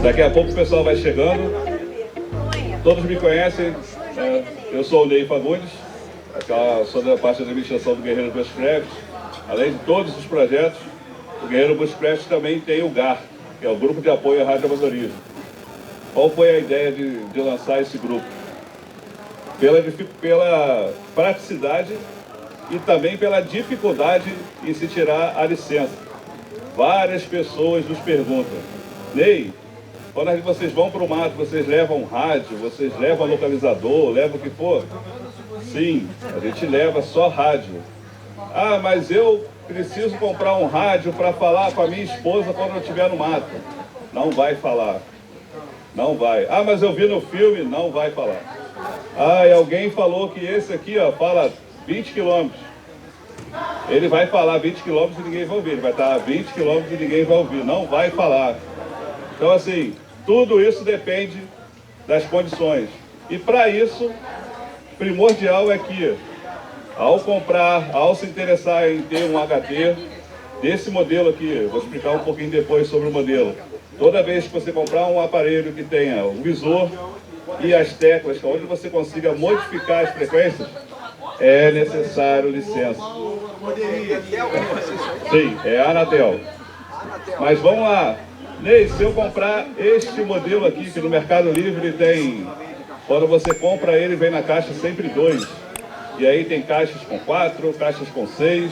Daqui a pouco o pessoal vai chegando. Todos me conhecem. Eu sou o Ney Fagundes, sou da parte da administração do Guerreiro Bushcraft. Além de todos os projetos, o Guerreiro Bushcraft também tem o GAR, que é o Grupo de Apoio à Radioamadorismo. Qual foi a ideia de lançar esse grupo? Pela praticidade e também pela dificuldade em se tirar a licença. Várias pessoas nos perguntam: Ney, quando vocês vão para o mato, vocês levam rádio, vocês levam localizador, levam o que for? Sim, a gente leva só rádio. Ah, mas eu preciso comprar um rádio para falar com a minha esposa quando eu estiver no mato. Não vai falar. Não vai. Ah, mas eu vi no filme, não vai falar. Ah, e alguém falou que esse aqui, ó, fala 20 quilômetros. Ele vai falar 20 quilômetros e ninguém vai ouvir. Ele vai estar a 20 quilômetros e ninguém vai ouvir. Não vai falar. Então, assim, tudo isso depende das condições. E para isso, primordial é que, ao comprar, ao se interessar em ter um HT, desse modelo aqui, vou explicar um pouquinho depois sobre o modelo. Toda vez que você comprar um aparelho que tenha o visor e as teclas, onde você consiga modificar as frequências, é necessário licença. Sim, é a Anatel. Mas vamos lá. Ney, se eu comprar este modelo aqui, que no Mercado Livre tem, quando você compra ele, vem na caixa sempre 2. E aí tem caixas com 4, caixas com 6.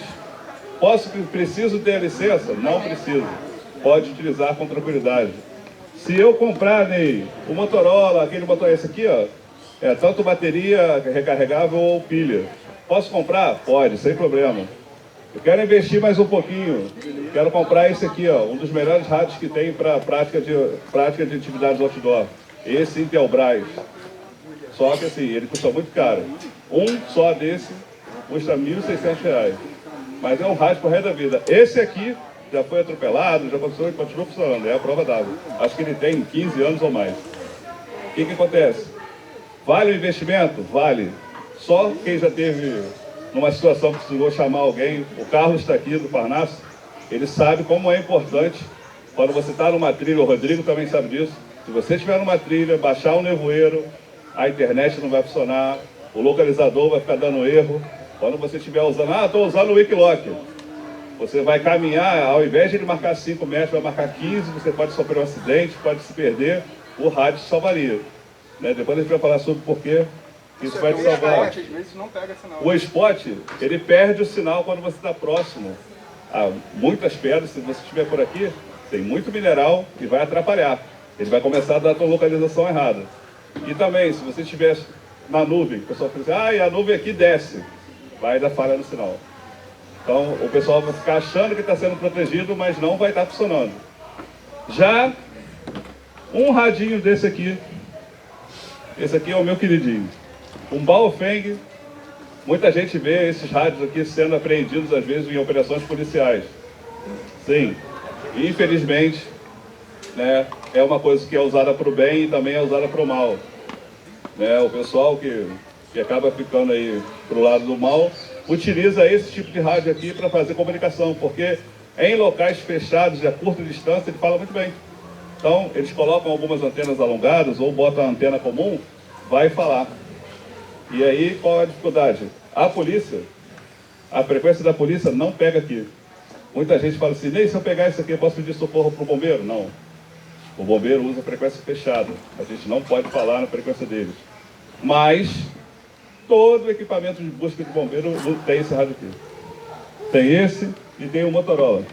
Preciso ter a licença? Não preciso. Pode utilizar com tranquilidade. Se eu comprar, Ney, o Motorola, aquele Motorola, esse aqui, ó, é tanto bateria recarregável ou pilha. Posso comprar? Pode, sem problema. Eu quero investir mais um pouquinho. Quero comprar esse aqui, ó, um dos melhores rádios que tem para prática de atividades outdoor. Esse Intelbras. Só que assim, ele custa muito caro. Um só desse custa R$ 1.600. Mas é um rádio pro resto da vida. Esse aqui já foi atropelado, já aconteceu e continua funcionando. É a prova d'água. Acho que ele tem 15 anos ou mais. O que acontece? Vale o investimento? Vale. Só quem já teve numa situação que precisou chamar alguém, o Carlos está aqui do Parnaso, ele sabe como é importante quando você está numa trilha, o Rodrigo também sabe disso, se você estiver numa trilha, baixar o nevoeiro, a internet não vai funcionar, o localizador vai ficar dando erro. Quando você estiver usando, estou usando o Wikiloc, você vai caminhar, ao invés de ele marcar 5 metros, vai marcar 15, você pode sofrer um acidente, pode se perder, o rádio salvaria. Né? Depois a gente vai falar sobre por que isso vai te salvar. O spot, ele perde o sinal quando você está próximo a muitas pedras. Se você estiver por aqui, tem muito mineral e vai atrapalhar. Ele vai começar a dar a tua localização errada. E também, se você estiver na nuvem, o pessoal fala assim, e a nuvem aqui desce, vai dar falha no sinal. Então, o pessoal vai ficar achando que está sendo protegido, mas não vai estar funcionando. Já um radinho desse aqui, esse aqui é o meu queridinho. Um Baofeng, muita gente vê esses rádios aqui sendo apreendidos às vezes em operações policiais. Sim, infelizmente, né, é uma coisa que é usada para o bem e também é usada para o mal. Né, o pessoal que acaba ficando aí para o lado do mal, utiliza esse tipo de rádio aqui para fazer comunicação, porque em locais fechados e a curta distância ele fala muito bem. Então, eles colocam algumas antenas alongadas ou botam a antena comum, vai falar. E aí, qual é a dificuldade? A polícia, a frequência da polícia não pega aqui. Muita gente fala assim, Ney, se eu pegar isso aqui, eu posso pedir socorro para o bombeiro? Não. O bombeiro usa frequência fechada. A gente não pode falar na frequência deles. Mas, todo o equipamento de busca de bombeiro tem esse rádio aqui. Tem esse e tem o Motorola.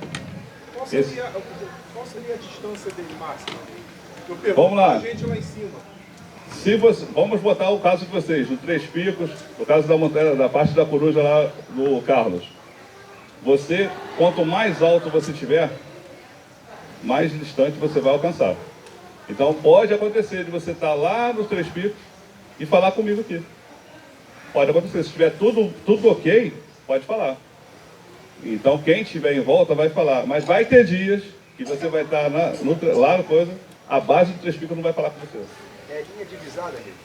Qual seria a distância dele máxima? Vamos lá. A gente lá em cima. Vamos botar o caso de vocês, do Três Picos, o caso da montanha, da parte da coruja lá do Carlos. Você, quanto mais alto você tiver, mais distante você vai alcançar. Então pode acontecer de você estar lá nos Três Picos e falar comigo aqui. Pode acontecer, se tiver tudo ok, pode falar. Então quem estiver em volta vai falar, mas vai ter dias que você vai estar lá no coisa, a base do Três Picos não vai falar com você. É linha divisada, gente?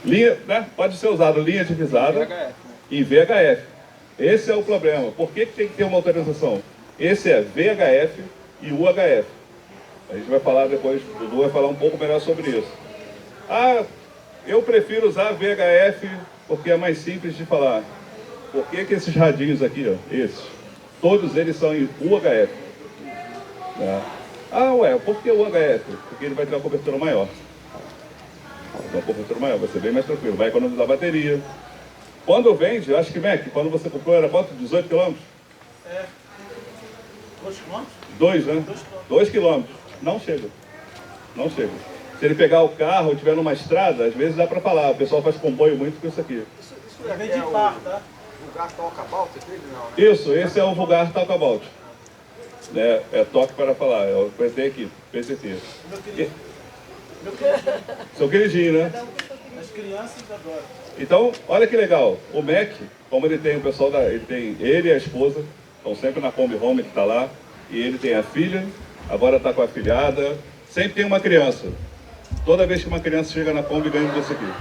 Linha, né? Pode ser usado linha divisada e VHF. Esse é o problema. Por que tem que ter uma autorização? Esse é VHF e UHF. A gente vai falar depois, o Dudu vai falar um pouco melhor sobre isso. Ah, eu prefiro usar VHF porque é mais simples de falar. Por que que esses radinhos aqui, ó, esses, todos eles são em UHF? Né? Ah, ué, por que o UHF? Porque ele vai ter uma cobertura maior. Uma cobertura maior, vai ser bem mais tranquilo, vai economizar bateria. Quando vende, eu acho que Mac, quando você comprou era quanto? 18 km? É. 2 km? 2, né? 2 km. Não chega. Não chega. Se ele pegar o carro, estiver numa estrada, às vezes dá para falar. O pessoal faz comboio muito com isso aqui. Isso vem de par, tá? Vulgar Talkabout dele, não, né? Isso, esse é o vulgar Talkabout. Né? É toque para falar. Eu pensei aqui, pensei aqui. Meu queridinho. Seu queridinho, né? As crianças adoram. Então, olha que legal. O Mac, como ele tem o pessoal ele tem ele e a esposa, estão sempre na Kombi Home que está lá. E ele tem a filha, agora está com a filhada. Sempre tem uma criança. Toda vez que uma criança chega na Kombi, ganha desse aqui.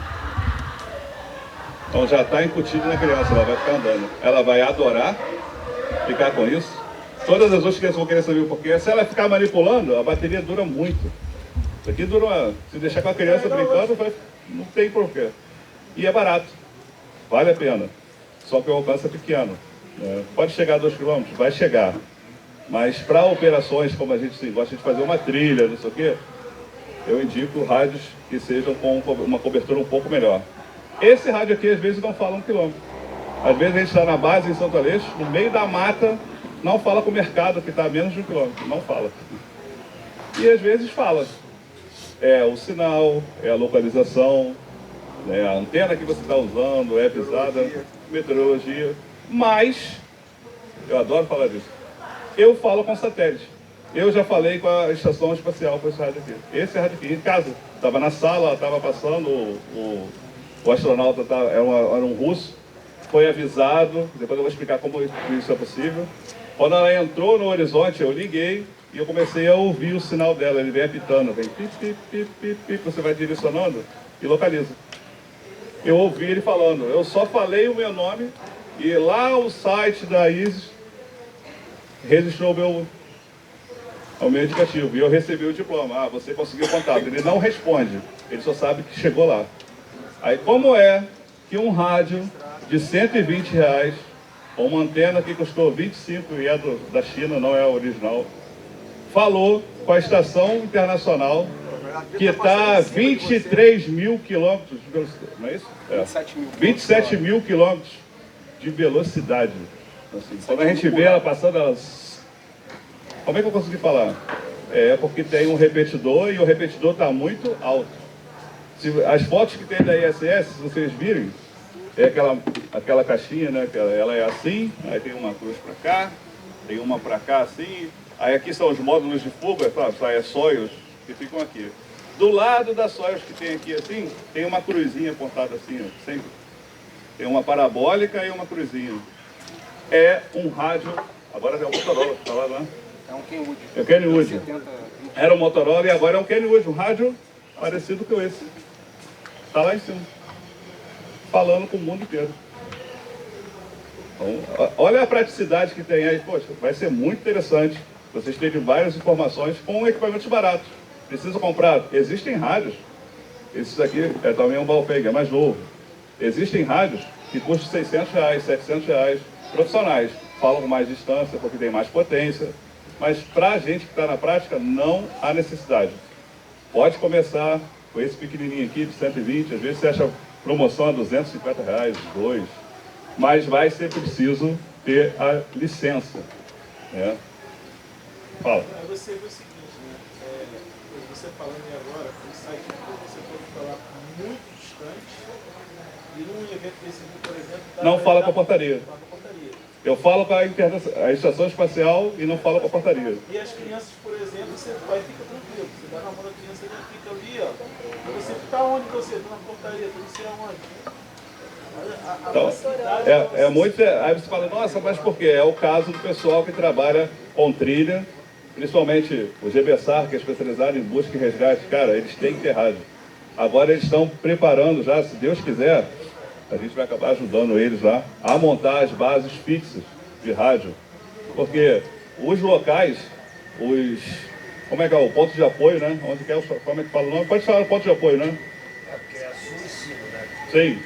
Então já está incutido na criança, ela vai ficar andando. Ela vai adorar ficar com isso. Todas as outras crianças vão querer saber o porquê. Se ela ficar manipulando, a bateria dura muito. Isso aqui dura se deixar com a criança brincando, não tem porquê. E é barato. Vale a pena. Só que o alcance é pequeno. Né? Pode chegar a 2 km? Vai chegar. Mas para operações, como a gente gosta de fazer uma trilha, não sei o quê, eu indico rádios que sejam com uma cobertura um pouco melhor. Esse rádio aqui, às vezes, não fala 1 km. Às vezes a gente está na base em Santo Aleixo, no meio da mata, não fala com o mercado, que está a menos de 1 km. Não fala. E às vezes fala. É o sinal, é a localização, né, a antena que você está usando, é avisada, meteorologia. Mas, eu adoro falar disso, eu falo com satélite. Eu já falei com a estação espacial com esse rádio aqui. Esse rádio aqui, em casa. Estava na sala, estava passando, o astronauta era um russo, foi avisado, depois eu vou explicar como isso é possível. Quando ela entrou no horizonte, eu liguei e eu comecei a ouvir o sinal dela. Ele vem apitando, vem pip, pip, pip, pip, pip, você vai direcionando e localiza. Eu ouvi ele falando, eu só falei o meu nome e lá o site da ISIS registrou o meu indicativo e eu recebi o diploma. Ah, você conseguiu o contato. Ele não responde, ele só sabe que chegou lá. Aí como é que um rádio de R$120, uma antena que custou 25 e é da China, não é a original, falou com a estação internacional que está a 23 mil quilômetros de velocidade, não é isso? É. 27 mil quilômetros de velocidade. Assim, quando a gente vê ela passando, como é que eu consegui falar? É porque tem um repetidor e o repetidor está muito alto. As fotos que tem da ISS, se vocês virem, é aquela caixinha, né? Que ela é assim, aí tem uma cruz para cá, tem uma para cá assim, aí aqui são os módulos de fuga, é Soyuz, que ficam aqui. Do lado da Soyuz que tem aqui assim, tem uma cruzinha apontada assim, ó, sempre. Tem uma parabólica e uma cruzinha. É um rádio, agora é o Motorola que está lá, né? É um Kenwood. É o Kenwood. Era o Motorola e agora é um Kenwood, um rádio parecido com esse. Está lá em cima, falando com o mundo inteiro. Então, olha a praticidade que tem aí. Poxa, vai ser muito interessante vocês terem várias informações com equipamentos baratos. Precisa comprar? Existem rádios. Esse aqui é também um Baofeng, é mais novo. Existem rádios que custam R$600, R$700, profissionais. Falam com mais distância porque tem mais potência. Mas para a gente que está na prática, não há necessidade. Pode começar com esse pequenininho aqui de 120, às vezes você acha promoção a R$250, 2, mas vai ser preciso ter a licença, né? Fala. Aí você vê o seguinte, né? Você falando aí agora, o site você pode falar muito distante e num evento desse, por exemplo... Não fala com a portaria. Eu falo com a estação espacial e não falo com a portaria. E as crianças, por exemplo, você vai e fica tranquilo. Você dá na mão da criança e fica ali, ó. E você fica onde você? Estou na portaria, estou não sei aonde. Então, muito. Aí você fala, nossa, mas por quê? É o caso do pessoal que trabalha com trilha, principalmente o GBSAR, que é especializado em busca e resgate. Cara, eles têm que ter rádio. Agora eles estão preparando já, se Deus quiser, a gente vai acabar ajudando eles lá a montar as bases fixas de rádio. Porque os locais, como é que é o ponto de apoio, né? Onde que é, como é que fala o nome? Pode falar o ponto de apoio, né? É porque é sul e cima, né? Sim.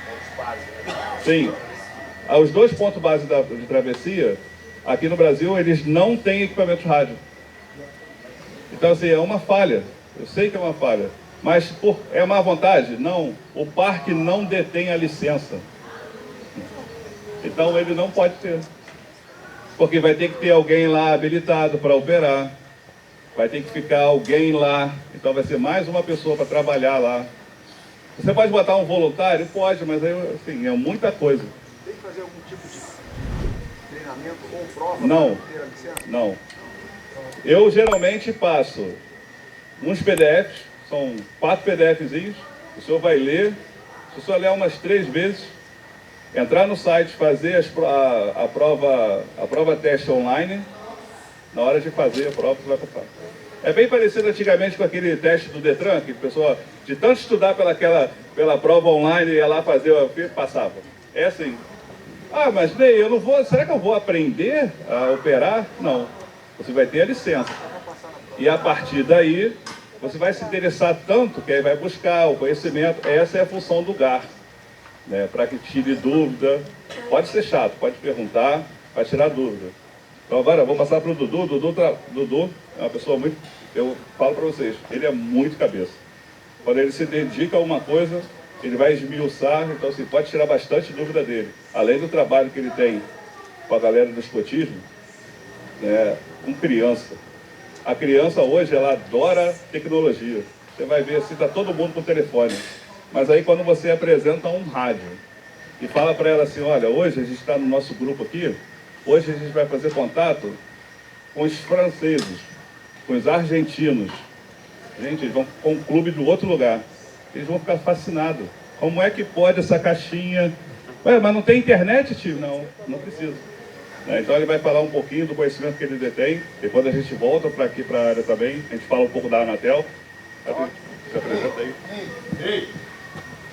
Pontos base, né? Sim. Os dois pontos base de travessia, aqui no Brasil, eles não têm equipamento de rádio. Então, assim, é uma falha. Eu sei que é uma falha. Mas é má vontade? Não. O parque não detém a licença. Então, ele não pode ter. Porque vai ter que ter alguém lá habilitado para operar. Vai ter que ficar alguém lá. Então, vai ser mais uma pessoa para trabalhar lá. Você pode botar um voluntário? Pode, mas aí, assim, é muita coisa. Tem que fazer algum tipo de treinamento ou prova Não, para ter a licença? não. Eu geralmente passo uns PDFs, são 4 PDFzinhos, o senhor vai ler, se o senhor ler umas 3 vezes, entrar no site, fazer a prova teste online, na hora de fazer a prova você vai passar. É bem parecido antigamente com aquele teste do Detran, que a pessoa, de tanto estudar pela prova online, ia lá fazer, passava. É assim. Ah, mas Ney, eu não vou, será que eu vou aprender a operar? Não. Você vai ter a licença. E a partir daí, você vai se interessar tanto que aí vai buscar o conhecimento. Essa é a função do GAR, né? Para que tire dúvida. Pode ser chato, pode perguntar, vai tirar dúvida. Então agora eu vou passar para o Dudu. Dudu é uma pessoa muito, eu falo para vocês, ele é muito cabeça. Quando ele se dedica a uma coisa, ele vai esmiuçar, então assim, pode tirar bastante dúvida dele. Além do trabalho que ele tem com a galera do escotismo, né, com criança. A criança hoje, ela adora tecnologia. Você vai ver assim, está todo mundo com telefone. Mas aí quando você apresenta um rádio e fala para ela assim, olha, hoje a gente está no nosso grupo aqui, hoje a gente vai fazer contato com os franceses, com os argentinos. Gente, eles vão com um clube do outro lugar. Eles vão ficar fascinados. Como é que pode essa caixinha? Ué, mas não tem internet, tio? Não, não precisa. Então ele vai falar um pouquinho do conhecimento que ele detém. Depois a gente volta para aqui, para a área também. A gente fala um pouco da Anatel. Se apresenta aí. Ei,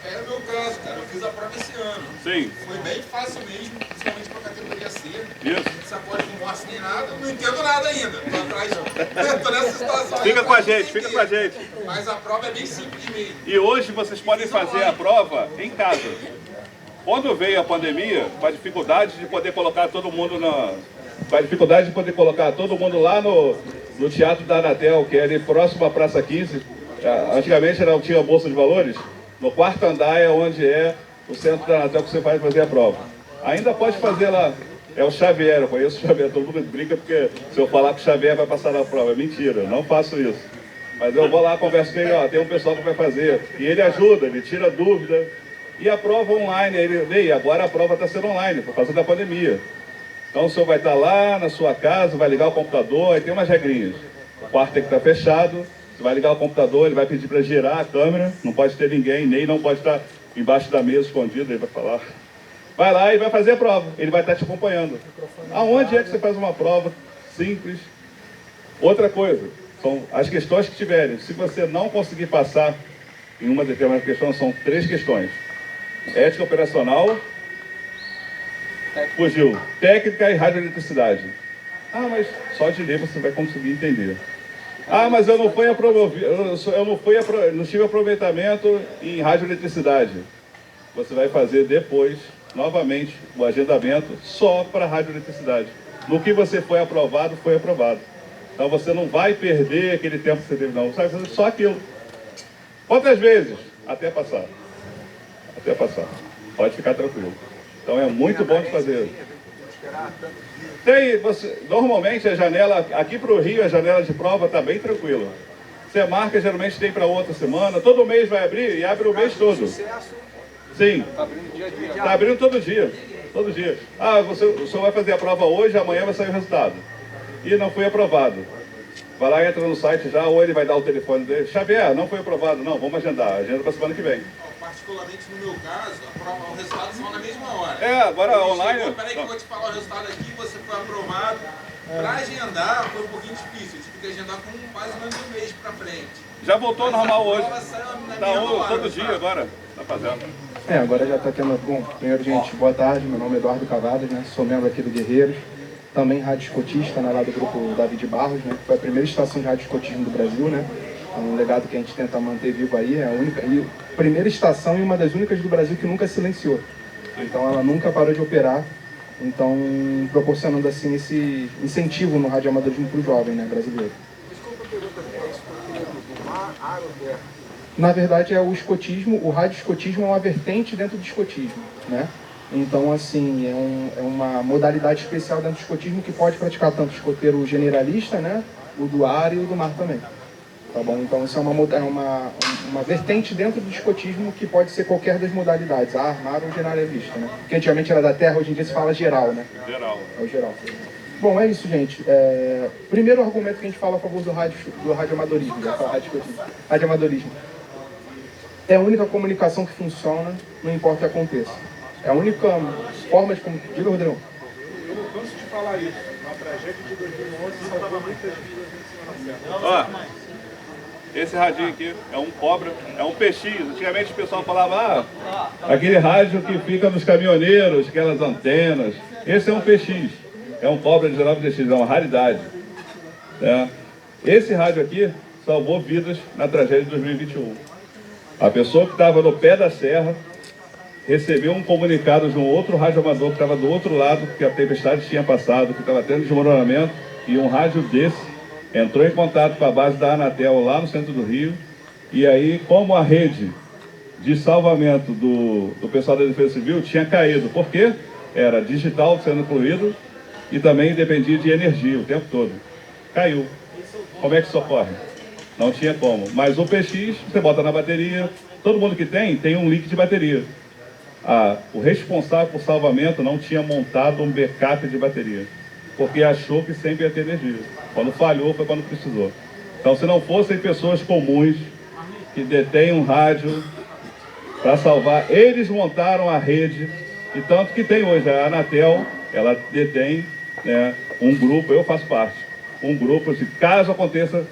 é o meu caso, cara. Eu fiz a prova esse ano. Sim. Foi bem fácil mesmo, principalmente para a categoria C. Isso. Não sacode com morte nem nada. Não entendo nada ainda. Tô atrás. Tô nessa situação. Fica com a gente, fica com a gente. Mas a prova é bem simples mesmo. E hoje vocês podem fazer a prova em casa. Quando veio a pandemia, com a dificuldade de poder colocar todo mundo lá no Teatro da Anatel, que é ali próximo à Praça 15. Antigamente não tinha bolsa de valores. No quarto andar é onde é o centro da Anatel que você vai fazer a prova. Ainda pode fazer lá. É o Xavier, eu conheço o Xavier. Todo mundo brinca porque se eu falar que o Xavier vai passar na prova. É mentira, não faço isso. Mas eu vou lá, converso com ele, ó, tem um pessoal que vai fazer. E ele ajuda, ele tira dúvida. E a prova online, Ney, agora a prova está sendo online, por causa da pandemia. Então o senhor vai estar lá na sua casa, vai ligar o computador, aí tem umas regrinhas. O quarto tem que estar fechado, você vai ligar o computador, ele vai pedir para girar a câmera, não pode ter ninguém, Ney não pode estar embaixo da mesa escondido, ele vai falar. Vai lá e vai fazer a prova, ele vai estar te acompanhando. Aonde é que você faz uma prova simples? Outra coisa, são as questões que tiverem. Se você não conseguir passar em uma determinada questão, são 3 questões. Ética operacional, fugiu, técnica e radioeletricidade. Ah, mas só de ler você vai conseguir entender. Ah, mas eu não fui não tive aproveitamento em radioeletricidade. Você vai fazer depois, novamente, o agendamento só para radioeletricidade. No que você foi aprovado, foi aprovado. Então você não vai perder aquele tempo que você teve, não. Você vai fazer só aquilo. Quantas vezes? Até passar. Até passar. Pode ficar tranquilo. Então é muito bom de fazer. Normalmente a janela, aqui para o Rio, a janela de prova está bem tranquila. Você marca, geralmente tem para outra semana. Todo mês vai abrir e abre o mês todo. Sim. Está abrindo todo dia. Todo dia. Ah, o senhor vai fazer a prova hoje, amanhã vai sair o resultado. E não foi aprovado. Vai lá, entra no site já, ou ele vai dar o telefone dele. Xavier, não foi aprovado. Não, vamos agendar. Agenda para a semana que vem. Particularmente no meu caso, o resultado são na mesma hora. É, agora online... Peraí que eu vou te falar o resultado aqui, você foi aprovado. Para agendar foi um pouquinho difícil, eu tive que agendar com mais ou menos um mês para frente. Já voltou ao normal hoje. Tá todo dia agora, tá fazendo. Agora já está tendo... Bom, primeiro, gente, boa tarde, meu nome é Eduardo Cavadas, né? Sou membro aqui do Guerreiros. também radioscotista, né, lá do grupo David Barros, né, que foi a primeira estação de radioscotismo do Brasil, né, é um legado que a gente tenta manter vivo aí, é a única, e a primeira estação e uma das únicas do Brasil que nunca silenciou, então ela nunca parou de operar, então proporcionando assim esse incentivo no radioamadorismo para o jovem, né, brasileiro. Desculpa a pergunta, é escotismo do mar, ar ou terra? Na verdade é o escotismo, o radioescotismo é uma vertente dentro do escotismo, né? Então, assim, é uma modalidade especial dentro do escotismo que pode praticar tanto o escoteiro generalista, né? O do ar e o do mar também. Tá bom? Então, isso é uma vertente dentro do escotismo que pode ser qualquer das modalidades, ar, mar ou generalista, né? Porque antigamente era da terra, hoje em dia se fala geral, né? Geral. É o geral. Bom, é isso, gente. Primeiro argumento que a gente fala a favor do radioamadorismo, radioamadorismo. É a única comunicação que funciona, não importa o que aconteça. É a única forma de comunicação. Diga, Rodrigo. Eu não canso de falar isso. Na tragédia de 2011 salvou muitas vidas em cima da serra. Ó, esse radinho aqui é um Cobra, é um PX. Antigamente o pessoal falava, aquele rádio que fica nos caminhoneiros, aquelas antenas. Esse é um PX, é um Cobra de 19DX, é uma raridade. Esse rádio aqui salvou vidas na tragédia de 2021. A pessoa que estava no pé da serra recebeu um comunicado de um outro radioamador que estava do outro lado, que a tempestade tinha passado, que estava tendo desmoronamento, e um rádio desse entrou em contato com a base da Anatel lá no centro do Rio, e aí, como a rede de salvamento do pessoal da Defesa Civil tinha caído, porque era digital sendo incluído e também dependia de energia o tempo todo. Caiu. Como é que socorre? Não tinha como. Mas o PX, você bota na bateria, todo mundo que tem um link de bateria. O responsável por salvamento não tinha montado um backup de bateria, porque achou que sempre ia ter energia. Quando falhou foi quando precisou. Então, se não fossem pessoas comuns que detêm um rádio para salvar, eles montaram a rede, e tanto que tem hoje a Anatel, ela detém, né, um grupo, eu faço parte, um grupo, se caso aconteça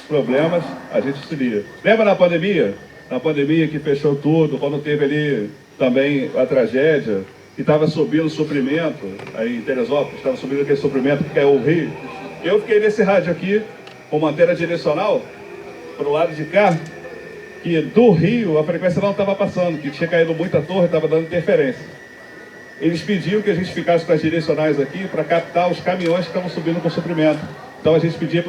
problemas, a gente auxilia. Lembra na pandemia? Na pandemia que fechou tudo, quando teve ali também a tragédia, que estava subindo suprimento, aí em Teresópolis, estava subindo aquele suprimento que caiu o rio. Eu fiquei nesse rádio aqui, com uma antena direcional, para o lado de cá, que do rio a frequência não estava passando, que tinha caído muita torre, estava dando interferência. Eles pediam que a gente ficasse com as direcionais aqui para captar os caminhões que estavam subindo com suprimento. Então a gente pedia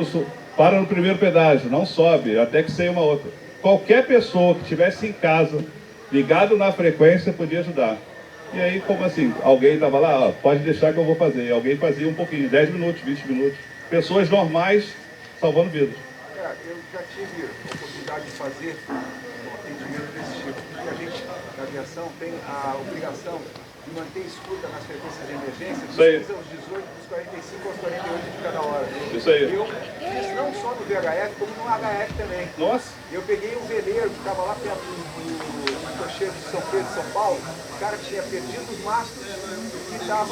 para no primeiro pedágio, não sobe, até que saia uma outra. Qualquer pessoa que estivesse em casa, ligado na frequência, podia ajudar. E aí, como assim? Alguém estava lá, pode deixar que eu vou fazer. E alguém fazia um pouquinho, 10 minutos, 20 minutos. Pessoas normais salvando vidas. Eu já tive a oportunidade de fazer um atendimento desse tipo, porque a gente, da aviação, tem a obrigação de manter escuta nas frequências de emergência, dos 15 aos 18, dos 45 aos 48 de cada hora. Isso aí. E eu fiz não só no VHF, como no HF também. Nossa! Eu peguei um veleiro que estava lá perto do cocheiro de São Pedro, São Paulo. O cara tinha perdido os mastros e estava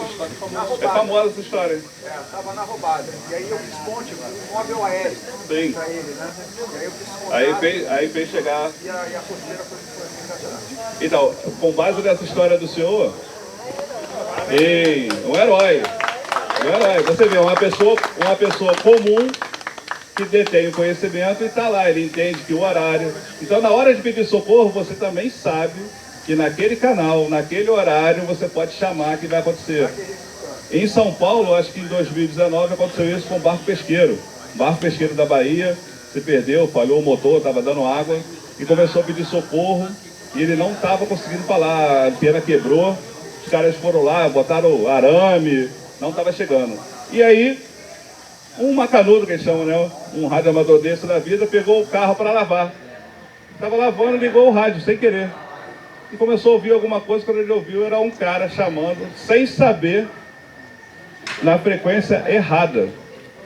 na roubada. É famosa essa história. Estava na roubada. E aí eu fiz ponte com um móvel aéreo para ele, né? E aí eu fiz contato, aí fez chegar. E a costeira foi sensacional. Então, com base nessa história do senhor, um herói. Um herói. Você vê, uma pessoa comum que detém o conhecimento e está lá, ele entende que o horário. Então, na hora de pedir socorro, você também sabe que naquele canal, naquele horário, você pode chamar que vai acontecer. Em São Paulo, acho que em 2019 aconteceu isso com um barco pesqueiro. Um barco pesqueiro da Bahia se perdeu, falhou o motor, estava dando água e começou a pedir socorro e ele não estava conseguindo falar, a antena quebrou, os caras foram lá, botaram arame, não estava chegando. E aí, um macanudo, que eles chamam, né? Um radioamador desse da vida, pegou o carro para lavar. Estava lavando, ligou o rádio sem querer. E começou a ouvir alguma coisa, quando ele ouviu, era um cara chamando, sem saber, na frequência errada.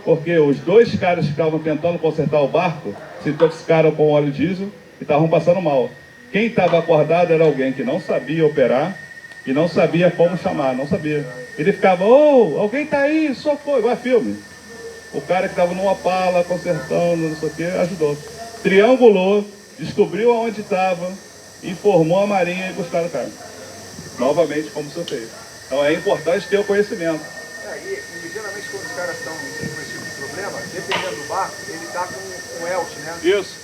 Porque os dois caras que estavam tentando consertar o barco se intoxicaram com óleo diesel e estavam passando mal. Quem estava acordado era alguém que não sabia operar e não sabia como chamar, não sabia. Ele ficava, alguém está aí, socorro, igual filme. O cara que estava numa pala, consertando, não sei o que, ajudou. Triangulou, descobriu aonde estava, informou a Marinha e buscaram o cara. Novamente, como o senhor fez. Então é importante ter o conhecimento. E geralmente quando os caras estão com esse tipo de problema, dependendo do barco, ele tá com um ELT, né? Isso.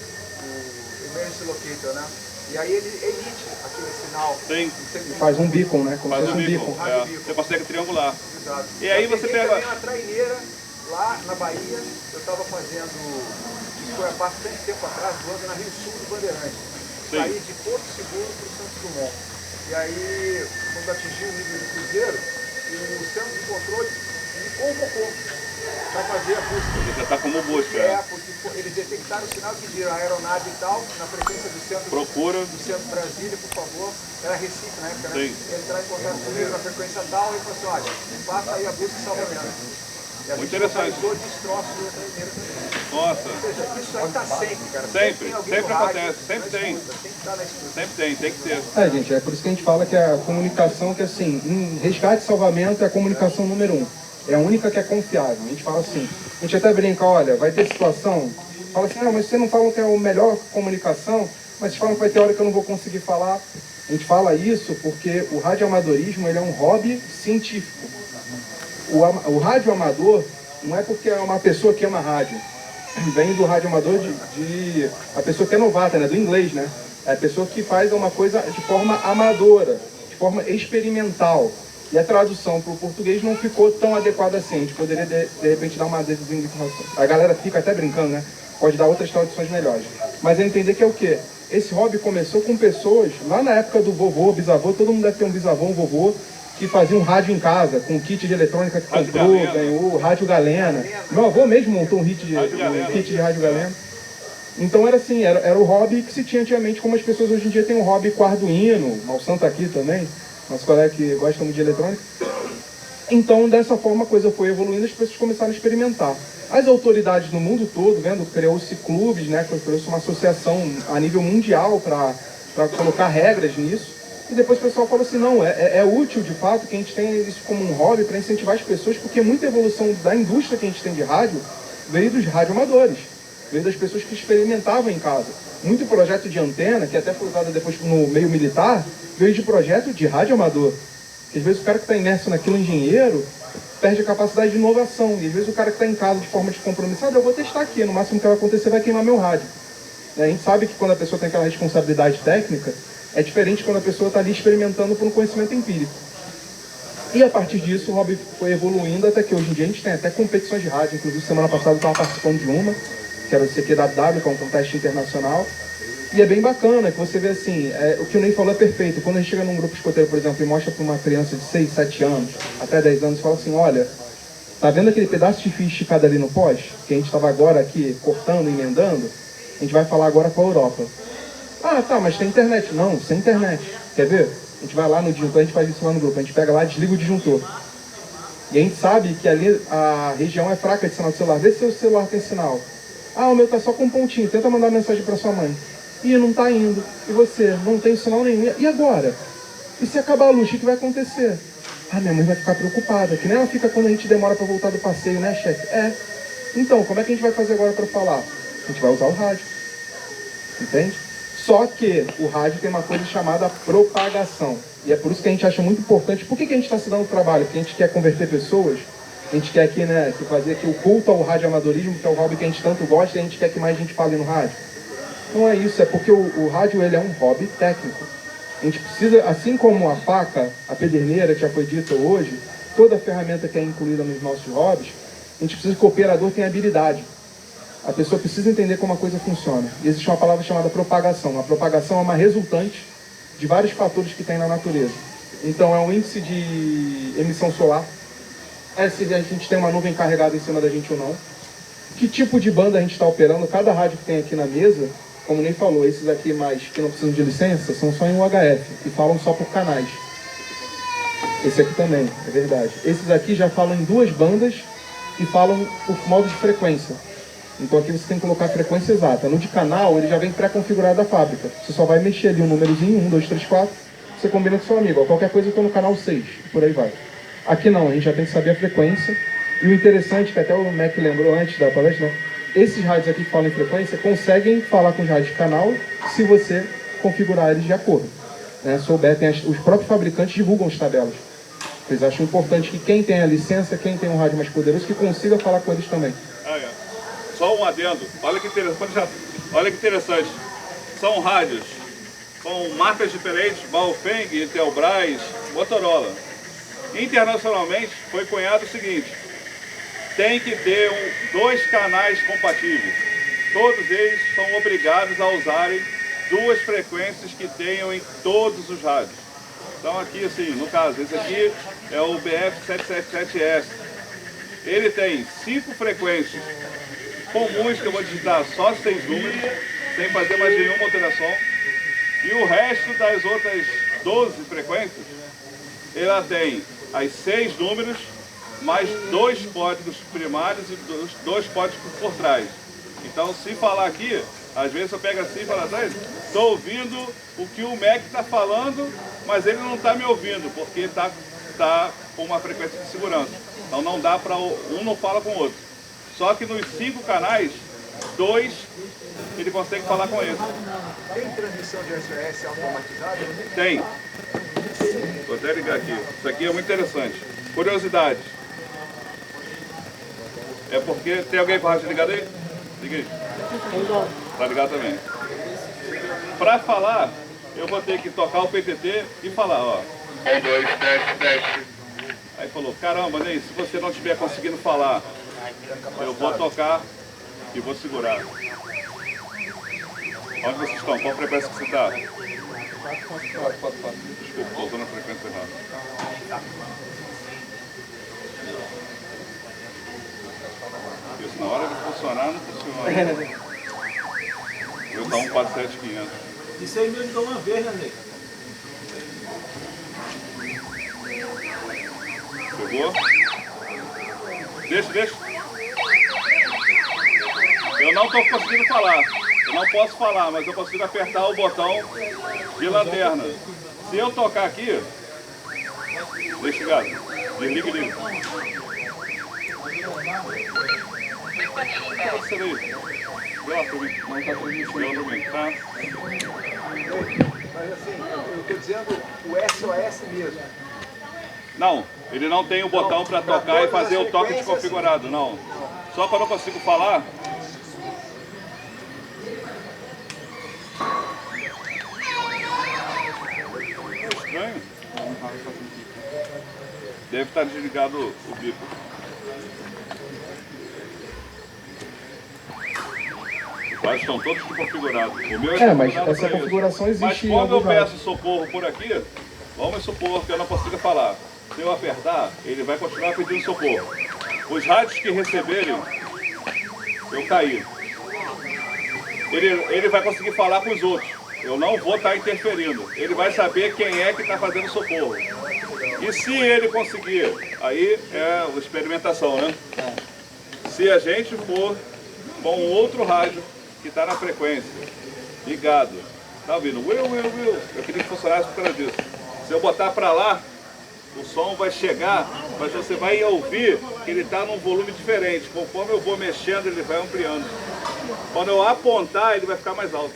O Emergency Locator, né? E aí ele emite aquele sinal. Sim. Faz um beacon, né? Como Faz se fosse um beacon. Rádio É. beacon. Você consegue triangular. Exato. E aí Eu você peguei pega... também uma traineira lá na Bahia, eu estava fazendo, isso foi há bastante tempo atrás, voando na Rio Sul do Bandeirante. Sim. Saí de Porto Seguro para o Santos Dumont. E aí, quando atingi o nível do cruzeiro, o centro de controle me convocou para fazer a busca. Você está como busca. Porque eles detectaram o sinal que viram a aeronave e tal, na frequência do centro. Procura. Do centro Brasília, por favor. Era Recife na época, né? Sim. Entrar em contato comigo na frequência tal e falou assim, olha, faça aí a busca e salvamento. E a Muito gente interessante. localizou destroços da traineira também. Nossa. Ou seja, isso aí está sempre, cara. Sempre. Tem alguém Sempre no rádio, acontece. Sempre na tem. escuta, tem que estar na escuta. Sempre tem que ter. Gente, é por isso que a gente fala que a comunicação, que assim, em resgate e salvamento é a comunicação número 1. É a única que é confiável. A gente fala assim, a gente até brinca, olha, vai ter situação, fala assim, não, mas vocês não falam que é a melhor comunicação, mas vocês falam que vai ter hora que eu não vou conseguir falar. A gente fala isso porque o radioamadorismo, ele é um hobby científico. O radioamador não é porque é uma pessoa que ama rádio. Vem do radioamador de a pessoa que é novata, né? Do inglês, né? É a pessoa que faz uma coisa de forma amadora, de forma experimental. E a tradução para o português não ficou tão adequada assim. A gente poderia, de repente, dar uma designação. A galera fica até brincando, né? Pode dar outras traduções melhores. Mas é entender que é o quê? Esse hobby começou com pessoas, lá na época do vovô, bisavô, todo mundo deve ter um bisavô, um vovô, que fazia um rádio em casa, com um kit de eletrônica que Rádio comprou, Galena. ganhou, rádio Galena. Meu avô mesmo montou um kit de rádio Galena. Então era assim, era o hobby que se tinha antigamente, como as pessoas hoje em dia têm um hobby com Arduino, o Malsan tá aqui também, nosso colega que gosta muito de eletrônica. Então, dessa forma, a coisa foi evoluindo, as pessoas começaram a experimentar. As autoridades no mundo todo, vendo, criou-se clubes, né, criou-se uma associação a nível mundial para colocar regras nisso. E depois o pessoal falou assim, não, é útil de fato que a gente tenha isso como um hobby para incentivar as pessoas, porque muita evolução da indústria que a gente tem de rádio veio dos radioamadores, veio das pessoas que experimentavam em casa. Muito projeto de antena, que até foi usado depois no meio militar, veio de projeto de radioamador. Porque às vezes o cara que está imerso naquilo, engenheiro, perde a capacidade de inovação. E às vezes o cara que está em casa de forma descompromissada, eu vou testar aqui, no máximo que vai acontecer vai queimar meu rádio. A gente sabe que quando a pessoa tem aquela responsabilidade técnica, é diferente quando a pessoa está ali experimentando por um conhecimento empírico. E a partir disso o hobby foi evoluindo até que hoje em dia a gente tem até competições de rádio. Inclusive semana passada eu estava participando de uma, que era o CQWW, que é um contest internacional. E é bem bacana que você vê assim, o que o Ney falou é perfeito. Quando a gente chega num grupo escoteiro, por exemplo, e mostra para uma criança de 6, 7 anos, até 10 anos, e fala assim, olha, tá vendo aquele pedaço de fio esticado ali no poste? Que a gente estava agora aqui cortando, emendando? A gente vai falar agora com a Europa. Ah, tá, mas tem internet. Não, sem internet. Quer ver? A gente vai lá no disjuntor, a gente faz isso lá no grupo. A gente pega lá e desliga o disjuntor. E a gente sabe que ali a região é fraca de sinal de celular. Vê se o celular tem sinal. Ah, o meu tá só com um pontinho. Tenta mandar mensagem para sua mãe. Ih, não tá indo. E você? Não tem sinal nenhum. E agora? E se acabar a luz, o que vai acontecer? Ah, minha mãe vai ficar preocupada. Que nem ela fica quando a gente demora para voltar do passeio, né, chefe? Então, como é que a gente vai fazer agora para falar? A gente vai usar o rádio. Entende? Só que o rádio tem uma coisa chamada propagação. E é por isso que a gente acha muito importante. Por que a gente está se dando trabalho? Porque a gente quer converter pessoas. A gente quer aqui, né, fazer aqui o culto ao radioamadorismo, que é o hobby que a gente tanto gosta, e a gente quer que mais gente fale no rádio. Não é isso, é porque o rádio ele é um hobby técnico. A gente precisa, assim como a faca, a pederneira que já foi dita hoje, toda a ferramenta que é incluída nos nossos hobbies, a gente precisa que o operador tenha habilidade. A pessoa precisa entender como a coisa funciona. E existe uma palavra chamada propagação. A propagação é uma resultante de vários fatores que tem na natureza. Então é um índice de emissão solar, é se a gente tem uma nuvem carregada em cima da gente ou não, que tipo de banda a gente está operando. Cada rádio que tem aqui na mesa, como nem falou, esses aqui mais que não precisam de licença, são só em UHF e falam só por canais. Esse aqui também, é verdade. Esses aqui já falam em 2 bandas e falam por modo de frequência. Então aqui você tem que colocar a frequência exata. No de canal, ele já vem pré-configurado da fábrica. Você só vai mexer ali um númerozinho, 1, 2, 3, 4, você combina com seu amigo. Ó, qualquer coisa eu estou no canal 6, por aí vai. Aqui não, a gente já tem que saber a frequência. E o interessante, que até o Mac lembrou antes da palestra, né? Esses rádios aqui que falam em frequência conseguem falar com os rádios de canal se você configurar eles de acordo. Né? Souber, os próprios fabricantes divulgam as tabelas. Eles acham importante que quem tem a licença, quem tem um rádio mais poderoso, que consiga falar com eles também. Ah, é. Só um adendo. Olha que interessante. Olha que interessante. São rádios com marcas diferentes, Baofeng, Intelbras, Motorola. Internacionalmente foi cunhado o seguinte: tem que ter 2 canais compatíveis. Todos eles são obrigados a usarem 2 frequências que tenham em todos os rádios. Então aqui, assim, no caso, esse aqui é o BF777S. Ele tem 5 frequências comuns, que eu vou digitar só 6 números, sem fazer mais nenhuma alteração. E o resto das outras 12 frequências, ela tem as 6 números, mais 2 códigos primários e 2 códigos por trás. Então, se falar aqui, às vezes eu pego assim e falo atrás, estou ouvindo o que o MEC está falando, mas ele não está me ouvindo, porque está com uma frequência de segurança. Então não dá para um não fala com o outro. Só que nos 5 canais, 2 ele consegue falar com esse. Tem transmissão de SOS automatizada? Tem. Vou até ligar aqui. Isso aqui é muito interessante. Curiosidade. É porque tem alguém com a rádio ligada aí? Liga aí. Tá ligado também. Para falar, eu vou ter que tocar o PTT e falar, ó. 1, 2, teste, teste. Aí falou, caramba, Ney, se você não estiver conseguindo falar, eu vou tocar e vou segurar. Onde vocês estão? Qual frequência que você está? Desculpa, estou usando a frequência errada. Isso, na hora de funcionar, não funciona. Eu estou 147,500. Isso aí me ajudou uma vez, né, Ney? Pegou? Deixa. Eu não estou conseguindo falar. Eu não posso falar, mas eu consigo apertar o botão de lanterna. Se eu tocar aqui, deixa ligado. Desliga e liga. Isso daí. Vê lá pra mim. Não está transmitindo pra mim, tá? Mas assim, eu estou dizendo o SOS mesmo. Não, ele não tem o botão para tocar e fazer o toque desconfigurado, não. Só quando eu consigo falar. É estranho. Deve estar desligado o bico. Os rádios estão todos configurados. O meu mas configurado essa pra configuração isso. existe Mas quando em eu algum rádio. peço socorro por aqui, vamos supor que eu não consiga falar. Se eu apertar, ele vai continuar pedindo socorro. Os rádios que receberem, eu caí. Ele vai conseguir falar com os outros. Eu não vou estar interferindo. Ele vai saber quem é que está fazendo socorro. E se ele conseguir, aí é a experimentação, né? Se a gente for com outro rádio que está na frequência, ligado, tá ouvindo? Will. Eu queria que funcionasse por causa disso. Se eu botar para lá, o som vai chegar, mas você vai ouvir que ele está num volume diferente. Conforme eu vou mexendo, ele vai ampliando. Quando eu apontar, ele vai ficar mais alto.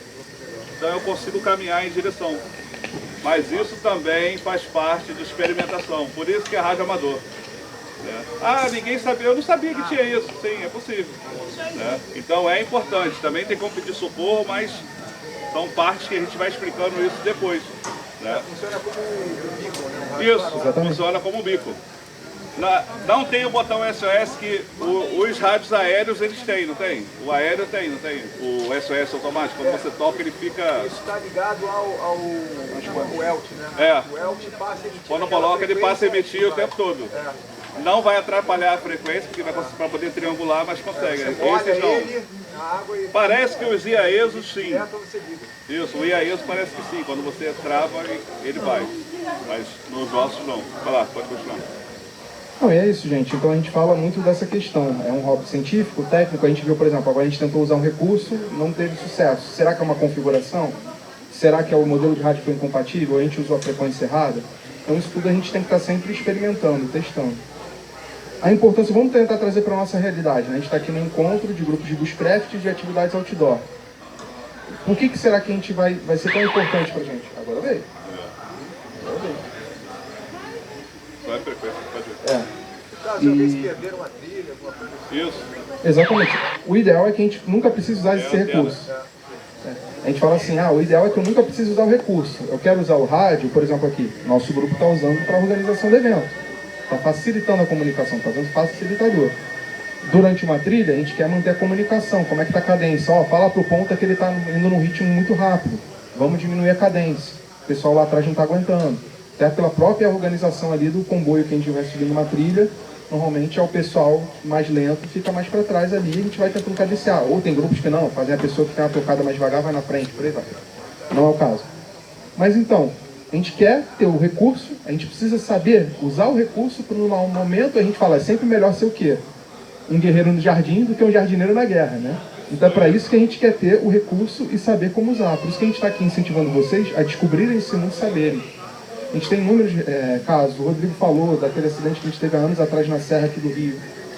Então eu consigo caminhar em direção. Mas isso também faz parte da experimentação. Por isso que é rádio amador. Né? Ah, ninguém sabia. Eu não sabia que tinha isso. Sim, é possível. Né? Então é importante. Também tem como pedir socorro, mas são partes que a gente vai explicando isso depois. Né? Funciona como um bico, né? Isso, Exatamente. funciona como um bico. Não tem o botão SOS que os rádios aéreos eles têm, não tem? O aéreo tem, não tem? O SOS automático, quando você toca ele fica... Isso está ligado ao ELT, né? É. O ELT passa a emitir. Quando aquela coloca ele passa a frequência emitir e o tempo todo. É. Não vai atrapalhar a frequência, porque vai para poder triangular, mas consegue. Você molha Esses não. ele na água e... Parece que os IAESos sim. direto você liga. Isso, o IAESO parece que sim. Quando você trava, ele vai. Mas nos nossos não. Vai lá, pode continuar. Não, é isso, gente. Então a gente fala muito dessa questão. É um hobby científico, técnico. A gente viu, por exemplo, agora a gente tentou usar um recurso, não teve sucesso. Será que é uma configuração? Será que é o modelo de rádio foi incompatível? A gente usou a frequência errada? Então isso tudo a gente tem que estar sempre experimentando, testando. A importância, vamos tentar trazer para a nossa realidade. Né? A gente está aqui no encontro de grupos de bushcraft e de atividades outdoor. Por que será que a gente vai ser tão importante para a gente? Agora veio. Vai frequência, pode ir. Caso eles perderam uma trilha, alguma coisa assim. Isso. Exatamente. O ideal é que a gente nunca precise usar esse recurso. A gente fala assim, o ideal é que eu nunca precise usar o recurso. Eu quero usar o rádio, por exemplo aqui, nosso grupo está usando para a organização do evento. Está facilitando a comunicação, está sendo facilitador. Durante uma trilha, a gente quer manter a comunicação. Como é que está a cadência? Fala para o ponta que ele está indo num ritmo muito rápido. Vamos diminuir a cadência. O pessoal lá atrás não está aguentando. Até pela própria organização ali do comboio que a gente vai subindo uma trilha, normalmente é o pessoal mais lento, fica mais para trás ali e a gente vai tentando cadenciar. Ou tem grupos que não, fazem a pessoa que tem uma tocada mais devagar, vai na frente, por aí vai. Não é o caso. Mas então, a gente quer ter o recurso, a gente precisa saber usar o recurso para um momento, a gente fala, é sempre melhor ser o quê? Um guerreiro no jardim do que um jardineiro na guerra, né? Então é para isso que a gente quer ter o recurso e saber como usar. Por isso que a gente está aqui incentivando vocês a descobrirem esse mundo e saberem. A gente tem inúmeros casos. O Rodrigo falou daquele acidente que a gente teve há anos atrás na Serra aqui do Rio.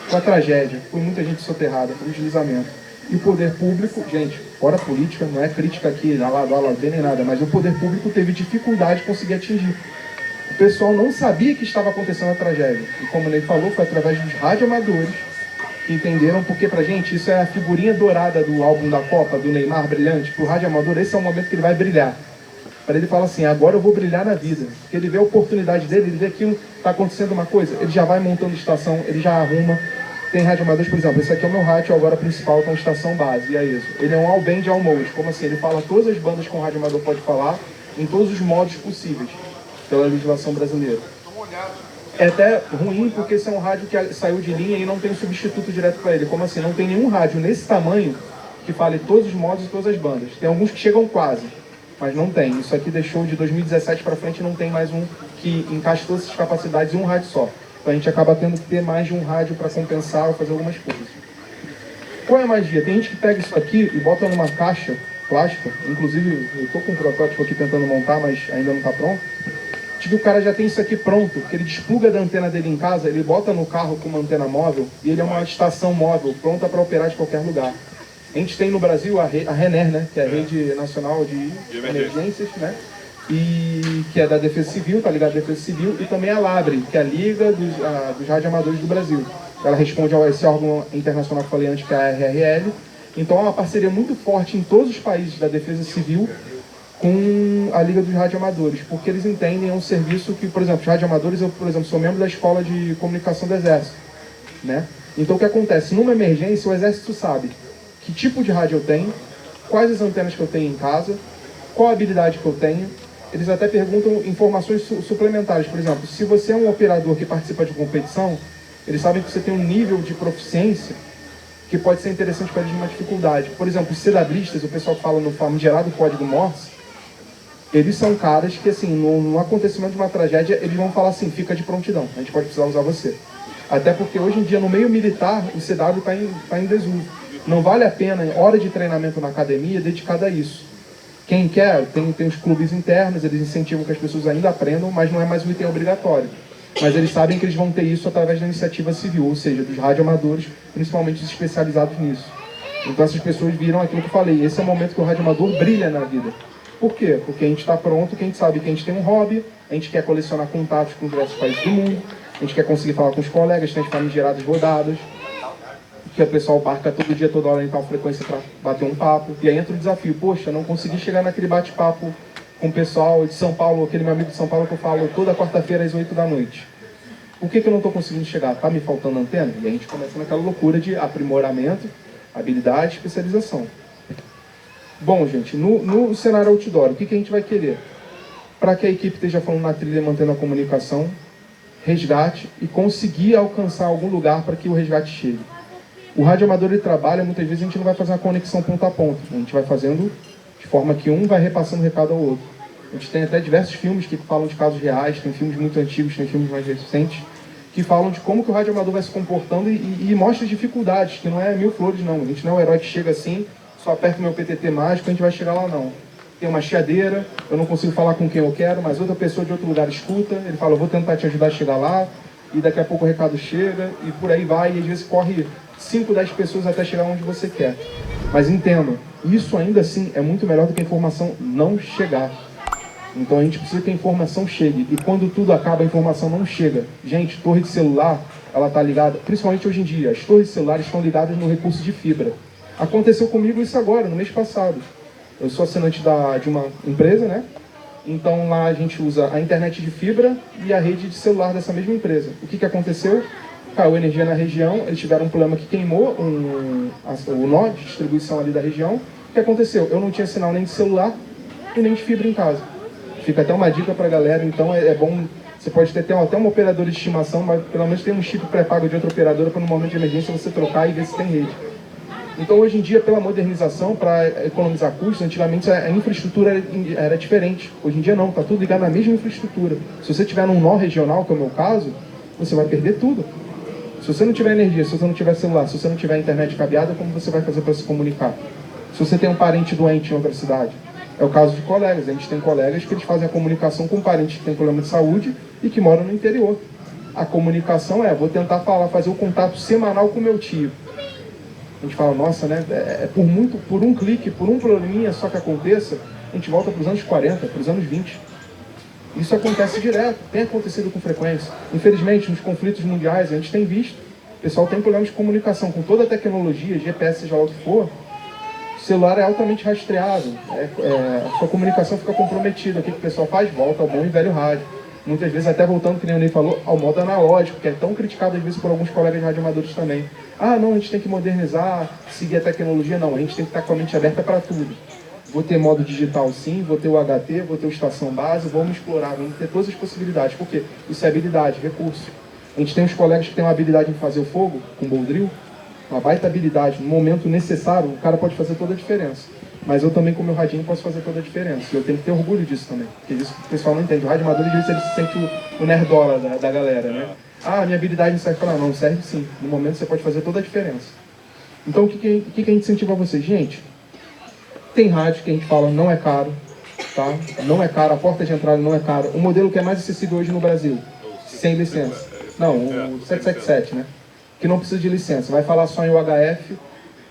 Foi uma tragédia, foi muita gente soterrada, foi um deslizamento. E o poder público, gente, fora política, não é crítica aqui, lado A, lado B, nem nada, mas o poder público teve dificuldade de conseguir atingir. O pessoal não sabia que estava acontecendo a tragédia. E como ele falou, foi através dos radioamadores que entenderam, porque pra gente isso é a figurinha dourada do álbum da Copa, do Neymar brilhante. Pro radioamador, esse é o momento que ele vai brilhar. Para ele fala assim, agora eu vou brilhar na vida. Porque ele vê a oportunidade dele, ele vê que está acontecendo uma coisa, ele já vai montando estação, ele já arruma. Tem radioamadores, por exemplo, esse aqui é o meu rádio agora principal, com estação base, e é isso. Ele é um all band all mode, como assim? Ele fala todas as bandas que um radioamador pode falar, em todos os modos possíveis, pela legislação brasileira. É até ruim porque esse é um rádio que saiu de linha e não tem um substituto direto para ele. Como assim? Não tem nenhum rádio nesse tamanho que fale todos os modos e todas as bandas. Tem alguns que chegam quase, mas não tem. Isso aqui deixou de 2017 para frente, não tem mais um que encaixe todas essas capacidades em um rádio só. Então a gente acaba tendo que ter mais de um rádio para compensar ou fazer algumas coisas. Qual é a magia? Tem gente que pega isso aqui e bota numa caixa plástica. Inclusive, eu estou com um protótipo aqui tentando montar, mas ainda não está pronto. Tipo, o cara já tem isso aqui pronto, que ele despluga da antena dele em casa, ele bota no carro com uma antena móvel e ele é uma estação móvel, pronta para operar de qualquer lugar. A gente tem no Brasil a RENER, né, que é a Rede Nacional de Emergências, né, e que é da Defesa Civil, tá ligado à Defesa Civil, e também a LABRE, que é a Liga dos Radioamadores do Brasil. Ela responde a esse órgão internacional que eu falei antes, que é a RRL. Então é uma parceria muito forte em todos os países da Defesa Civil com a Liga dos Radioamadores, porque eles entendem, é um serviço que, por exemplo, os radioamadores, eu, por exemplo, sou membro da Escola de Comunicação do Exército, né? Então o que acontece? Numa emergência, o Exército sabe que tipo de rádio eu tenho, quais as antenas que eu tenho em casa, qual a habilidade que eu tenho. Eles até perguntam informações suplementares, por exemplo, se você é um operador que participa de competição, eles sabem que você tem um nível de proficiência que pode ser interessante para eles de uma dificuldade. Por exemplo, os CWistas, o pessoal que fala no famigerado código Morse, eles são caras que, assim, no acontecimento de uma tragédia, eles vão falar assim, fica de prontidão, a gente pode precisar usar você. Até porque hoje em dia, no meio militar, o CW está em desuso. Não vale a pena, hora de treinamento na academia, dedicada a isso. Quem quer, tem os clubes internos, eles incentivam que as pessoas ainda aprendam, mas não é mais um item obrigatório. Mas eles sabem que eles vão ter isso através da iniciativa civil, ou seja, dos radioamadores, principalmente os especializados nisso. Então essas pessoas viram aquilo que eu falei, esse é o momento que o radioamador brilha na vida. Por quê? Porque a gente está pronto, que a gente sabe que a gente tem um hobby, a gente quer colecionar contatos com diversos países do mundo, a gente quer conseguir falar com os colegas, tem as famigeradas rodadas, que o pessoal marca todo dia, toda hora em tal frequência para bater um papo. E aí entra o desafio, poxa, não consegui chegar naquele bate-papo com o pessoal de São Paulo, aquele meu amigo de São Paulo que eu falo toda quarta-feira às 8 da noite. Por que eu não estou conseguindo chegar? Está me faltando antena? E a gente começa naquela loucura de aprimoramento, habilidade, especialização. Bom, gente, no cenário outdoor, o que a gente vai querer? Para que a equipe esteja falando na trilha, mantendo a comunicação, resgate e conseguir alcançar algum lugar para que o resgate chegue. O radioamador ele trabalha, muitas vezes a gente não vai fazer uma conexão ponta a ponta, a gente vai fazendo de forma que um vai repassando o recado ao outro. A gente tem até diversos filmes que falam de casos reais, tem filmes muito antigos, tem filmes mais recentes, que falam de como que o radioamador vai se comportando e mostra as dificuldades, que não é mil flores não, a gente não é um herói que chega assim, só aperta o meu PTT mágico, a gente vai chegar lá não. Tem uma chiadeira, eu não consigo falar com quem eu quero, mas outra pessoa de outro lugar escuta, ele fala, eu vou tentar te ajudar a chegar lá, e daqui a pouco o recado chega, e por aí vai, e às vezes corre 5, 10 pessoas até chegar onde você quer. Mas entendam, isso ainda assim é muito melhor do que a informação não chegar. Então a gente precisa que a informação chegue. E quando tudo acaba, a informação não chega. Gente, torre de celular, ela está ligada, principalmente hoje em dia, as torres de celulares estão ligadas no recurso de fibra. Aconteceu comigo isso agora, no mês passado. Eu sou assinante de uma empresa, né? Então lá a gente usa a internet de fibra e a rede de celular dessa mesma empresa. O que aconteceu? Caiu energia na região, eles tiveram um problema que queimou o nó de distribuição ali da região. O que aconteceu? Eu não tinha sinal nem de celular e nem de fibra em casa. Fica até uma dica pra galera, então é bom, você pode ter até um operador de estimação, mas pelo menos tem um chip pré-pago de outra operadora para no momento de emergência você trocar e ver se tem rede. Então hoje em dia, pela modernização, para economizar custos, antigamente a infraestrutura era diferente. Hoje em dia não, está tudo ligado na mesma infraestrutura. Se você tiver num nó regional, que é o meu caso, você vai perder tudo. Se você não tiver energia, se você não tiver celular, se você não tiver internet cabeada, como você vai fazer para se comunicar? Se você tem um parente doente em outra cidade, é o caso de colegas. A gente tem colegas que eles fazem a comunicação com parentes que têm problema de saúde e que moram no interior. A comunicação vou tentar fazer o contato semanal com meu tio. A gente fala, nossa, né? Por um clique, por um probleminha só que aconteça, a gente volta para os anos 40, para os anos 20. Isso acontece direto, tem acontecido com frequência. Infelizmente, nos conflitos mundiais, a gente tem visto, o pessoal tem problemas de comunicação com toda a tecnologia, GPS, seja lá o que for. O celular é altamente rastreado, a sua comunicação fica comprometida. O que o pessoal faz? Volta ao bom e velho rádio. Muitas vezes até voltando, que nem o Ney falou, ao modo analógico, que é tão criticado às vezes por alguns colegas radioamadores também. Ah, não, a gente tem que modernizar, seguir a tecnologia. Não, a gente tem que estar com a mente aberta para tudo. Vou ter modo digital sim, vou ter o HT, vou ter o estação base, vamos explorar, vamos ter todas as possibilidades. Por quê? Isso é habilidade, recurso. A gente tem uns colegas que têm uma habilidade em fazer o fogo, com boldril, uma baita habilidade. No momento necessário, o cara pode fazer toda a diferença. Mas eu também, com o meu radinho, posso fazer toda a diferença. E eu tenho que ter orgulho disso também. Porque isso o pessoal não entende. O radioamador, às vezes, ele se sente o nerdola da galera, né? Ah, minha habilidade não serve para nada. Não, serve sim. No momento, você pode fazer toda a diferença. Então, o que a gente incentiva vocês? Gente, tem rádio que a gente fala não é caro, tá? Não é caro, a porta de entrada não é cara. O modelo que é mais acessível hoje no Brasil, sem licença. Não, o 777, né? Que não precisa de licença. Vai falar só em UHF.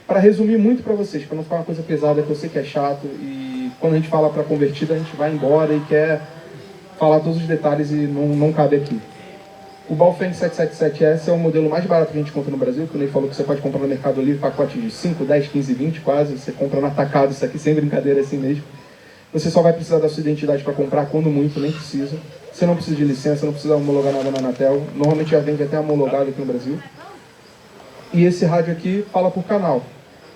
Para resumir muito para vocês, para não ficar uma coisa pesada, que eu sei que é chato, e quando a gente fala para convertida, a gente vai embora e quer falar todos os detalhes e não cabe aqui. O Baofeng 777S é o modelo mais barato que a gente compra no Brasil, que o Ney falou que você pode comprar no Mercado Livre, pacote de 5, 10, 15, 20 quase, você compra no atacado, isso aqui sem brincadeira, assim mesmo. Você só vai precisar da sua identidade para comprar, quando muito, nem precisa. Você não precisa de licença, não precisa homologar nada na Anatel, normalmente já vende até homologado aqui no Brasil. E esse rádio aqui fala por canal.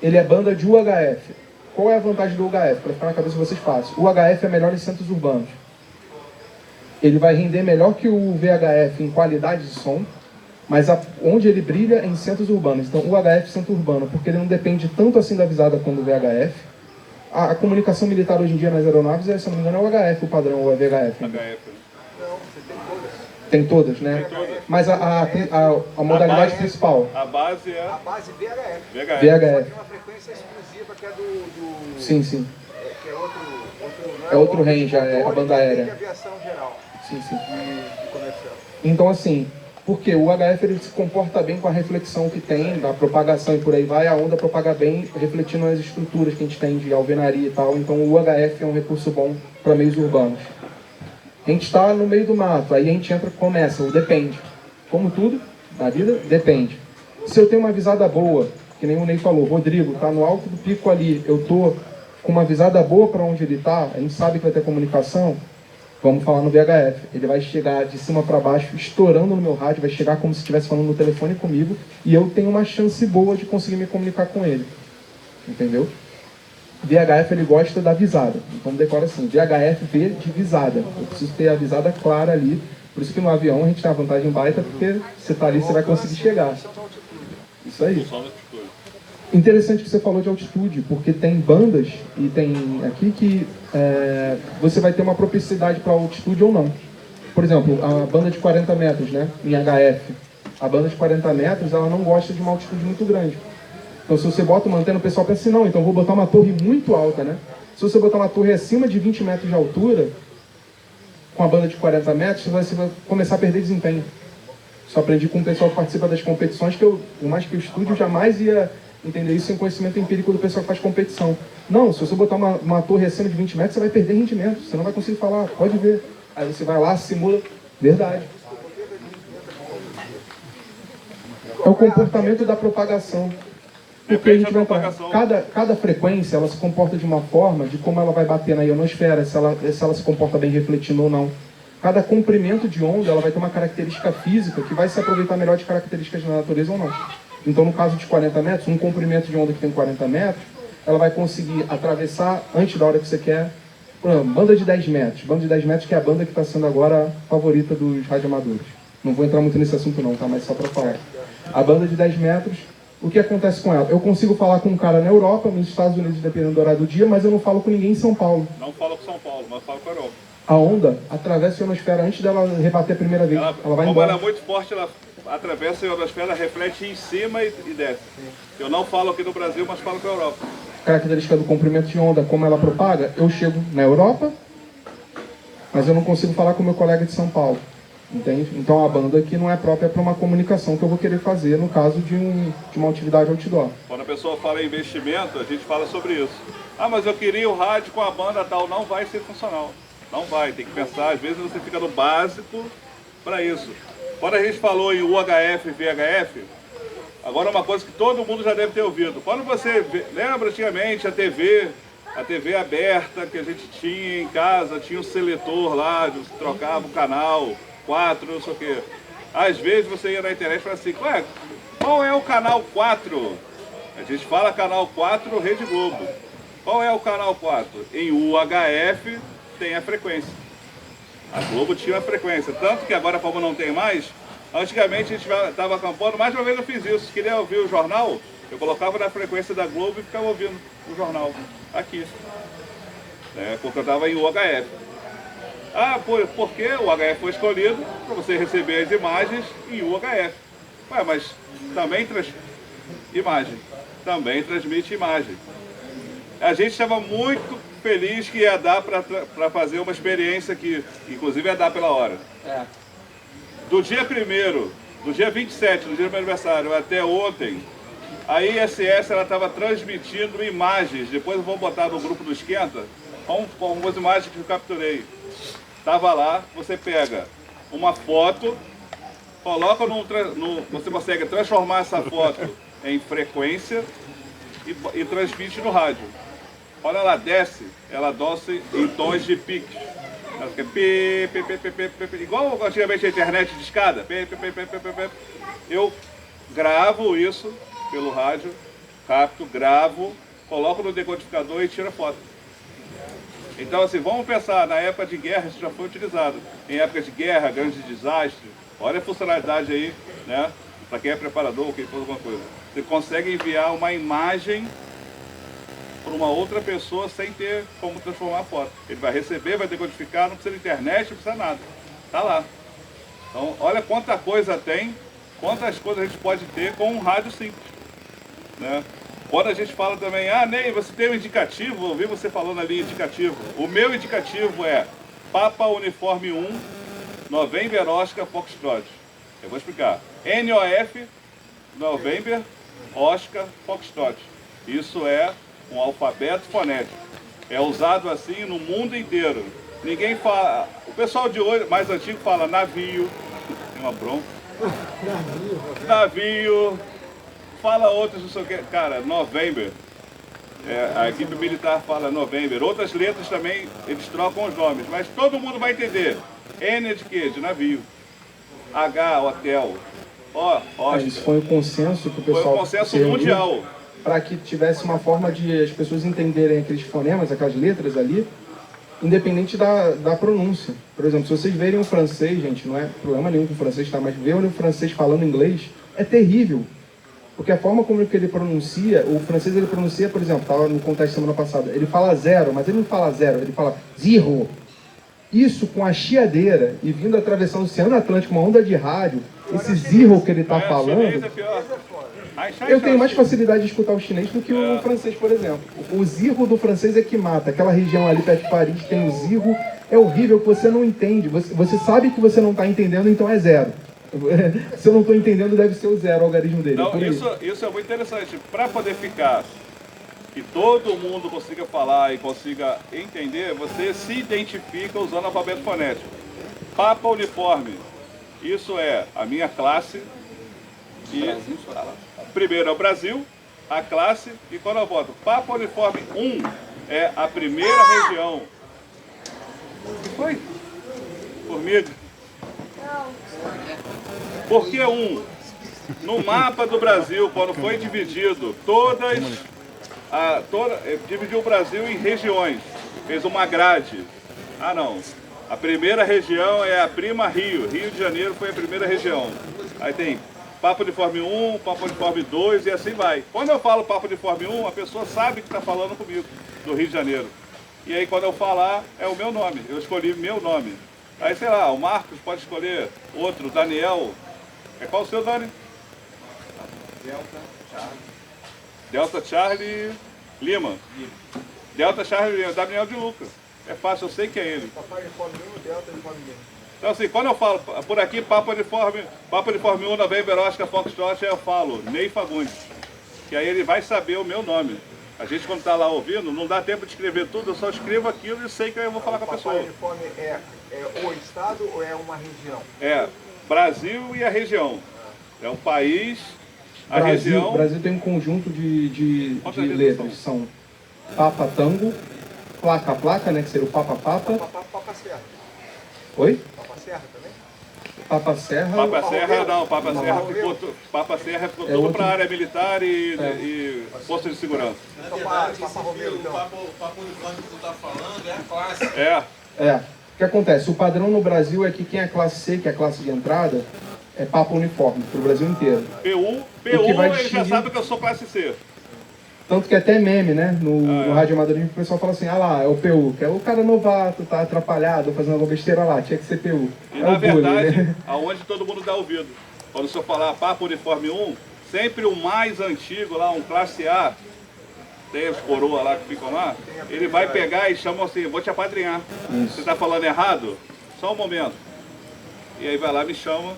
Ele é banda de UHF. Qual é a vantagem do UHF? Para ficar na cabeça de vocês fácil. O UHF é melhor em centros urbanos. Ele vai render melhor que o VHF em qualidade de som, mas onde ele brilha é em centros urbanos. Então, o UHF é centro urbano, porque ele não depende tanto assim da visada quanto o VHF. A comunicação militar hoje em dia nas aeronaves, se não me engano, é o UHF o padrão, ou é VHF. Tem todas, né? Tem todas. Mas a modalidade principal. A base é... A base VHF. VHF. Tem uma frequência exclusiva que é do... Sim, sim. Que é outro é outro range, é a banda aérea. De aviação geral. Sim, sim. E comercial. Então, assim, porque o UHF ele se comporta bem com a reflexão que tem, da propagação e por aí vai, a onda propaga bem, refletindo as estruturas que a gente tem de alvenaria e tal. Então, o UHF é um recurso bom para meios urbanos. A gente está no meio do mato, aí a gente começa o depende. Como tudo na vida, depende. Se eu tenho uma visada boa, que nem o Ney falou, Rodrigo, está no alto do pico ali, eu estou com uma visada boa para onde ele está, a gente sabe que vai ter comunicação, vamos falar no VHF. Ele vai chegar de cima para baixo, estourando no meu rádio, vai chegar como se estivesse falando no telefone comigo, e eu tenho uma chance boa de conseguir me comunicar com ele. Entendeu? VHF ele gosta da visada, então decora assim, VHF vê de visada, eu preciso ter a visada clara ali, por isso que no avião a gente tem a vantagem baita, porque você está ali, você vai conseguir chegar. Isso aí. Interessante que você falou de altitude, porque tem bandas, e tem aqui que você vai ter uma propensidade para altitude ou não. Por exemplo, a banda de 40 metros, né, em HF, a banda de 40 metros, ela não gosta de uma altitude muito grande. Então, se você bota uma antena, o pessoal pensa assim, não, então vou botar uma torre muito alta, né? Se você botar uma torre acima de 20 metros de altura, com a banda de 40 metros, você vai começar a perder desempenho. Só aprendi com o pessoal que participa das competições, que por mais que eu estude, eu jamais ia entender isso sem conhecimento empírico do pessoal que faz competição. Não, se você botar uma torre acima de 20 metros, você vai perder rendimento, você não vai conseguir falar, pode ver. Aí você vai lá, simula, verdade. É o comportamento da propagação. Porque a gente vai cada frequência, ela se comporta de uma forma, de como ela vai bater na ionosfera, se ela se comporta bem refletindo ou não. Cada comprimento de onda, ela vai ter uma característica física que vai se aproveitar melhor de características da natureza ou não. Então, no caso de 40 metros, um comprimento de onda que tem 40 metros, ela vai conseguir atravessar antes da hora que você quer. Por exemplo, banda de 10 metros. Banda de 10 metros que é a banda que está sendo agora a favorita dos radioamadores. Não vou entrar muito nesse assunto não, tá? Mas só para falar. A banda de 10 metros, o que acontece com ela? Eu consigo falar com um cara na Europa, nos Estados Unidos, dependendo do horário do dia, mas eu não falo com ninguém em São Paulo. Não falo com São Paulo, mas falo com a Europa. A onda atravessa a ionosfera antes dela rebater a primeira vez. Ela vai como embora. ela é muito forte, ela atravessa a ionosfera, reflete em cima e desce. Eu não falo aqui no Brasil, mas falo com a Europa. Característica do comprimento de onda, como ela propaga, eu chego na Europa, mas eu não consigo falar com o meu colega de São Paulo. Entende? Então a banda aqui não é própria para uma comunicação que eu vou querer fazer no caso de uma atividade outdoor. Quando a pessoa fala em investimento, a gente fala sobre isso. Ah, mas eu queria o rádio com a banda tal. Não vai ser funcional. Não vai, tem que pensar. Às vezes você fica no básico para isso. Quando a gente falou em UHF e VHF, agora uma coisa que todo mundo já deve ter ouvido. Quando você lembra antigamente a TV aberta que a gente tinha em casa, tinha um seletor lá, você trocava o canal, 4, não sei o quê. Às vezes você ia na internet e falava assim, ué, qual é o canal 4? A gente fala canal 4 Rede Globo. Qual é o canal 4? Em UHF tem a frequência. A Globo tinha a frequência. Tanto que agora, como não tem mais, antigamente a gente estava acampando, mais uma vez eu fiz isso. Queria ouvir o jornal, eu colocava na frequência da Globo e ficava ouvindo o jornal aqui. Porque eu estava em UHF. Ah, porque o UHF foi escolhido para você receber as imagens em UHF. Ué, mas também transmite imagem. A gente estava muito feliz que ia dar para fazer uma experiência que, inclusive, ia dar pela hora. Do dia 1º, do dia 27, do dia do meu aniversário, até ontem, a ISS estava transmitindo imagens. Depois eu vou botar no grupo do Esquenta, com algumas imagens que eu capturei. Estava lá, você pega uma foto, coloca você consegue transformar essa foto em frequência e transmite no rádio. Quando ela desce em tons de piques. Ela fica igual antigamente a internet de escada. Eu gravo isso pelo rádio, capto, gravo, coloco no decodificador e tiro a foto. Então, assim, vamos pensar, na época de guerra isso já foi utilizado. Em época de guerra, grande desastre, olha a funcionalidade aí, né? Para quem é preparador ou quem faz alguma coisa. Você consegue enviar uma imagem para uma outra pessoa sem ter como transformar a foto. Ele vai receber, vai decodificar, não precisa de internet, não precisa nada. Tá lá. Então, olha quanta coisa tem, quantas coisas a gente pode ter com um rádio simples, né? Quando a gente fala também, Ney, você tem um indicativo, ouvi você falando ali indicativo. O meu indicativo é Papa Uniforme 1, November Oscar Foxtrot. Eu vou explicar. NOF, November Oscar Foxtrot. Isso é um alfabeto fonético. É usado assim no mundo inteiro. Ninguém fala... O pessoal de hoje, mais antigo, fala navio. Tem uma bronca. Navio... Fala outros, não sei o que. Cara, November. A equipe militar fala November. Outras letras também, eles trocam os nomes. Mas todo mundo vai entender. N é de quê? De navio. H, hotel. Isso foi um consenso que o pessoal... Foi um consenso mundial. Para que tivesse uma forma de as pessoas entenderem aqueles fonemas, aquelas letras ali, independente da pronúncia. Por exemplo, se vocês verem o francês, gente, não é problema nenhum com o francês, tá? Mas verem o francês falando inglês é terrível. Porque a forma como ele pronuncia, o francês ele pronuncia, por exemplo, estava no contexto semana passada, ele fala zero, mas ele não fala zero, ele fala zero. Isso com a chiadeira e vindo atravessando o Oceano Atlântico, uma onda de rádio, esse zero que ele está falando, eu tenho mais facilidade de escutar o chinês do que o francês, por exemplo. O zero do francês é que mata, aquela região ali perto de Paris tem o zero, é horrível que você não entende, você sabe que você não está entendendo, então é zero. Se eu não estou entendendo, deve ser o 0 o algarismo dele. Então, por aí. isso é muito interessante. Para poder ficar, que todo mundo consiga falar e consiga entender, você se identifica usando o alfabeto fonético. Papa Uniforme, isso é a minha classe. E primeiro é o Brasil, a classe, e quando eu boto Papa Uniforme 1, é a primeira região. O que foi? Formiga. Por que 1? No mapa do Brasil, quando foi dividido, dividiu o Brasil em regiões, fez uma grade. Ah não, a primeira região é a Prima Rio, Rio de Janeiro foi a primeira região. Aí tem Papa Uniforme 1, Papa Uniforme 2 e assim vai. Quando eu falo Papa Uniforme 1, a pessoa sabe que está falando comigo, do Rio de Janeiro. E aí quando eu falar, é o meu nome, eu escolhi meu nome. Aí sei lá, o Marcos pode escolher outro, Daniel. Qual o seu, Dani? Delta Charlie Lima. Delta Charlie Lima, Daniel de Luca. É fácil, eu sei que é ele. Papai Uniforme 1, Delta Uniforme Lima. Então assim, quando eu falo por aqui, Papa Uniforme 1, November Oscar Foxtrot, eu falo Ney Fagundes. Que aí ele vai saber o meu nome. A gente quando está lá ouvindo, não dá tempo de escrever tudo, eu só escrevo aquilo e sei que eu vou falar com a pessoa. Papai Uniforme é o estado ou é uma região? É, Brasil e a região. É o país, a região... O Brasil tem um conjunto de letras, são Papa Tango, Placa, né, que seria o Papa. Papa Serra. Oi? Papa Serra também? Papa Serra... Papa Serra ficou tudo para a área militar e força de segurança. Na verdade, Papa Uniforme que tu tá falando é a classe. O que acontece? O padrão no Brasil é que quem é classe C, que é a classe de entrada, é Papa Uniforme, para o Brasil inteiro. PU ele já sabe que eu sou classe C. Tanto que até meme, né? No rádio amadorismo, o pessoal fala assim, ah lá, é o PU, que é o cara novato, tá atrapalhado, fazendo alguma besteira lá, tinha que ser PU. E na verdade, né? Aonde todo mundo dá ouvido. Quando o senhor falar Papa Uniforme 1, sempre o mais antigo lá, um classe A, tem os coroas lá que ficam lá, ele vai pegar e chama assim, vou te apadrinhar. Isso. Você tá falando errado? Só um momento. E aí vai lá, me chama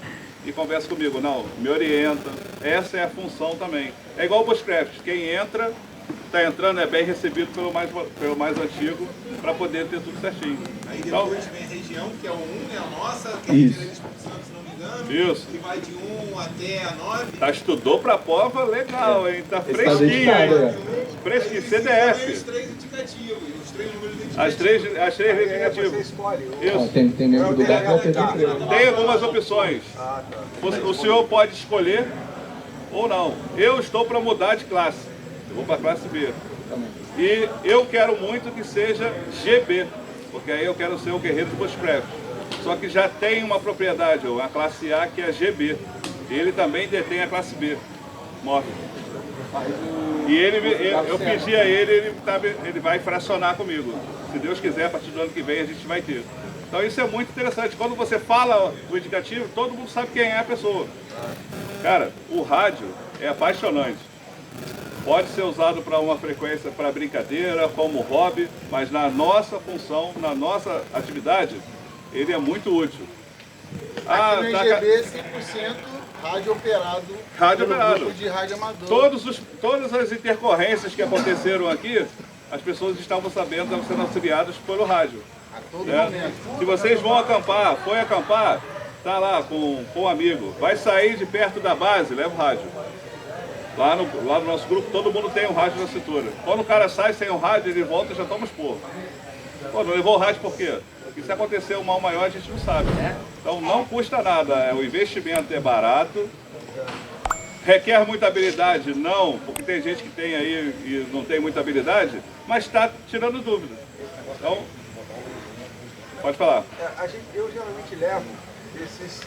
e conversa comigo. Não, me orienta. Essa é a função também. É igual o Bushcraft. Quem entra, está entrando, é bem recebido pelo mais antigo, para poder ter tudo certinho. Aí depois vem a região, que é o 1, é a nossa, que é a Espírito Santo, se não me engano. Isso. Que vai de 1 até a 9. Tá, estudou pra prova? Legal, hein? Tá fresquinho, hein? Fresquinho, CDF. Os 3 indicativos, os 3 números indicativos. As três indicativas. Você escolhe. Isso. Tem membro do banco, Tem algumas opções. O senhor pode escolher ou não. Eu estou para mudar de classe. Eu vou para a classe B. E eu quero muito que seja GB, porque aí eu quero ser o guerreiro de Bushcraft. Só que já tem uma propriedade, a classe A, que é GB. Ele também detém a classe B, móvel. E eu pedi a ele vai fracionar comigo. Se Deus quiser, a partir do ano que vem a gente vai ter. Então isso é muito interessante. Quando você fala o indicativo, todo mundo sabe quem é a pessoa. Cara, o rádio é apaixonante. Pode ser usado para uma frequência para brincadeira, como hobby, mas na nossa função, na nossa atividade, ele é muito útil. Aqui no IGB, 100% rádio operado. Rádio operado. Grupo de rádio amador. Todas as intercorrências que aconteceram aqui, as pessoas estavam sabendo, estavam sendo auxiliadas pelo rádio. A todo momento. Se vocês vão acampar, foi acampar, tá lá com um amigo, vai sair de perto da base, leva o rádio. Lá no nosso grupo, todo mundo tem um rádio na cintura. Quando o cara sai sem o rádio, ele volta e já toma esporro. Pô, não levou o rádio por quê? Porque se acontecer um mal maior, a gente não sabe. Então não custa nada, o investimento é barato. Requer muita habilidade? Não, porque tem gente que tem aí e não tem muita habilidade, mas está tirando dúvida. Então, pode falar. Eu geralmente levo esses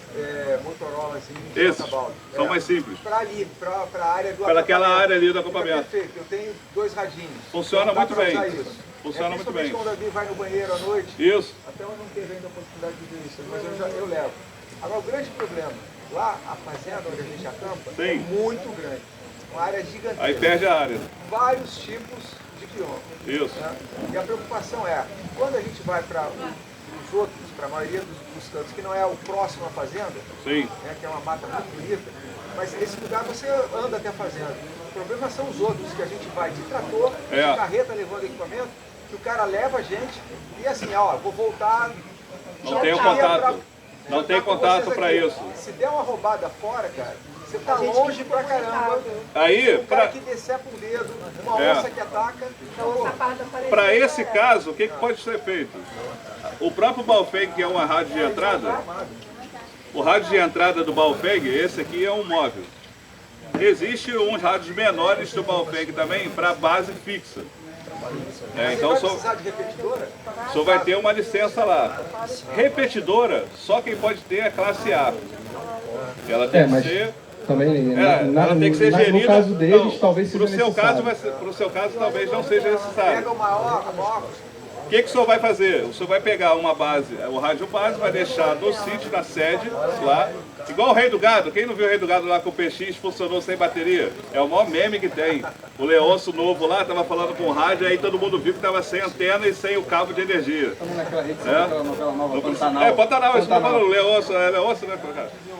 Motorola assim, esses são mais simples. Para ali, para a área do para aquela área ali do acampamento. Perfeito, eu tenho 2 radinhos. Funciona muito bem. Funciona muito bem. Quando alguém vai no banheiro à noite. Isso. Até eu não teve ainda a possibilidade de ver isso, mas eu levo. Agora o grande problema, lá a fazenda onde a gente acampa é muito grande. Uma área gigantesca. Aí perde a área. Vários tipos de quilômetros. Isso. Né? E a preocupação é, quando a gente vai para os outros, para a maioria dos cantos, que não é o próximo à fazenda, Sim. né, que é uma mata muito bonita, mas esse lugar você anda até a fazenda. O problema são os outros, que a gente vai de trator, de carreta levando equipamento, que o cara leva a gente e assim, ó, vou voltar... Não tem o contato. Não tem contato para isso. Se der uma roubada fora, cara, você tá longe pra caramba. Aí, um cara que decepa um dedo, uma onça que ataca. Para esse caso, o que pode ser feito? O próprio Baofeng, que é uma rádio de entrada, o rádio de entrada do Baofeng, esse aqui é um móvel. Existem uns rádios menores do Baofeng também para base fixa. Então o senhor vai ter uma licença lá. Repetidora, só quem pode ter é a classe A. Ela tem que ser... Também, ela tem que ser gerida. No caso deles, talvez seja necessário. Para o seu caso, talvez não seja necessário. Pega o maior. O que o senhor vai fazer? O senhor vai pegar uma base, o rádio base, vai deixar no sítio, na sede, lá, igual o Rei do Gado. Quem não viu o Rei do Gado lá com o PX, funcionou sem bateria? É o maior meme que tem. O Leôncio novo lá, estava falando com o rádio, aí todo mundo viu que estava sem antena e sem o cabo de energia. Estamos naquela rede, naquela novela nova, Pantanal. Pantanal, isso que eu tô falando, Leôncio, né?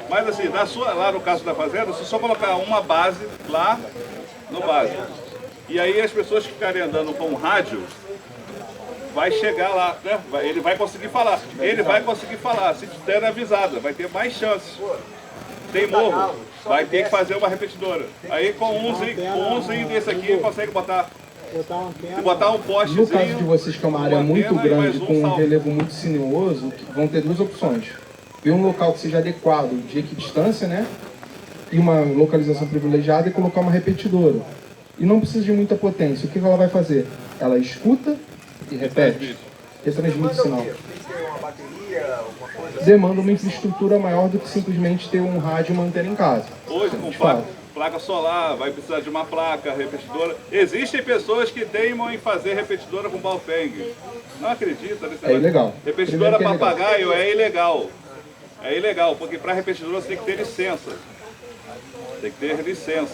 Mas assim, lá no caso da fazenda, se só colocar uma base lá no básico. E aí as pessoas que ficarem andando com o rádio, vai chegar lá, né? Ele vai conseguir falar. Ele vai conseguir falar, se der avisada, vai ter mais chances. Tem morro, vai ter que fazer uma repetidora. Aí com um umzinho desse aqui, consegue botar um postezinho. No caso de vocês, que é uma área muito grande, com um relevo muito sinuoso, vão ter duas opções. Ver um local que seja adequado de equidistância, né? E uma localização privilegiada e colocar uma repetidora. E não precisa de muita potência. O que ela vai fazer? Ela escuta e repete. Retransmite o sinal. Demanda uma infraestrutura maior do que simplesmente ter um rádio e uma antena em casa. Hoje, com placa solar, vai precisar de uma placa, repetidora. Existem pessoas que teimam em fazer repetidora com Baofeng. Não acredita nesse negócio? É ilegal. Repetidora papagaio é ilegal. É ilegal, porque para repetidora você tem que ter licença. Tem que ter licença.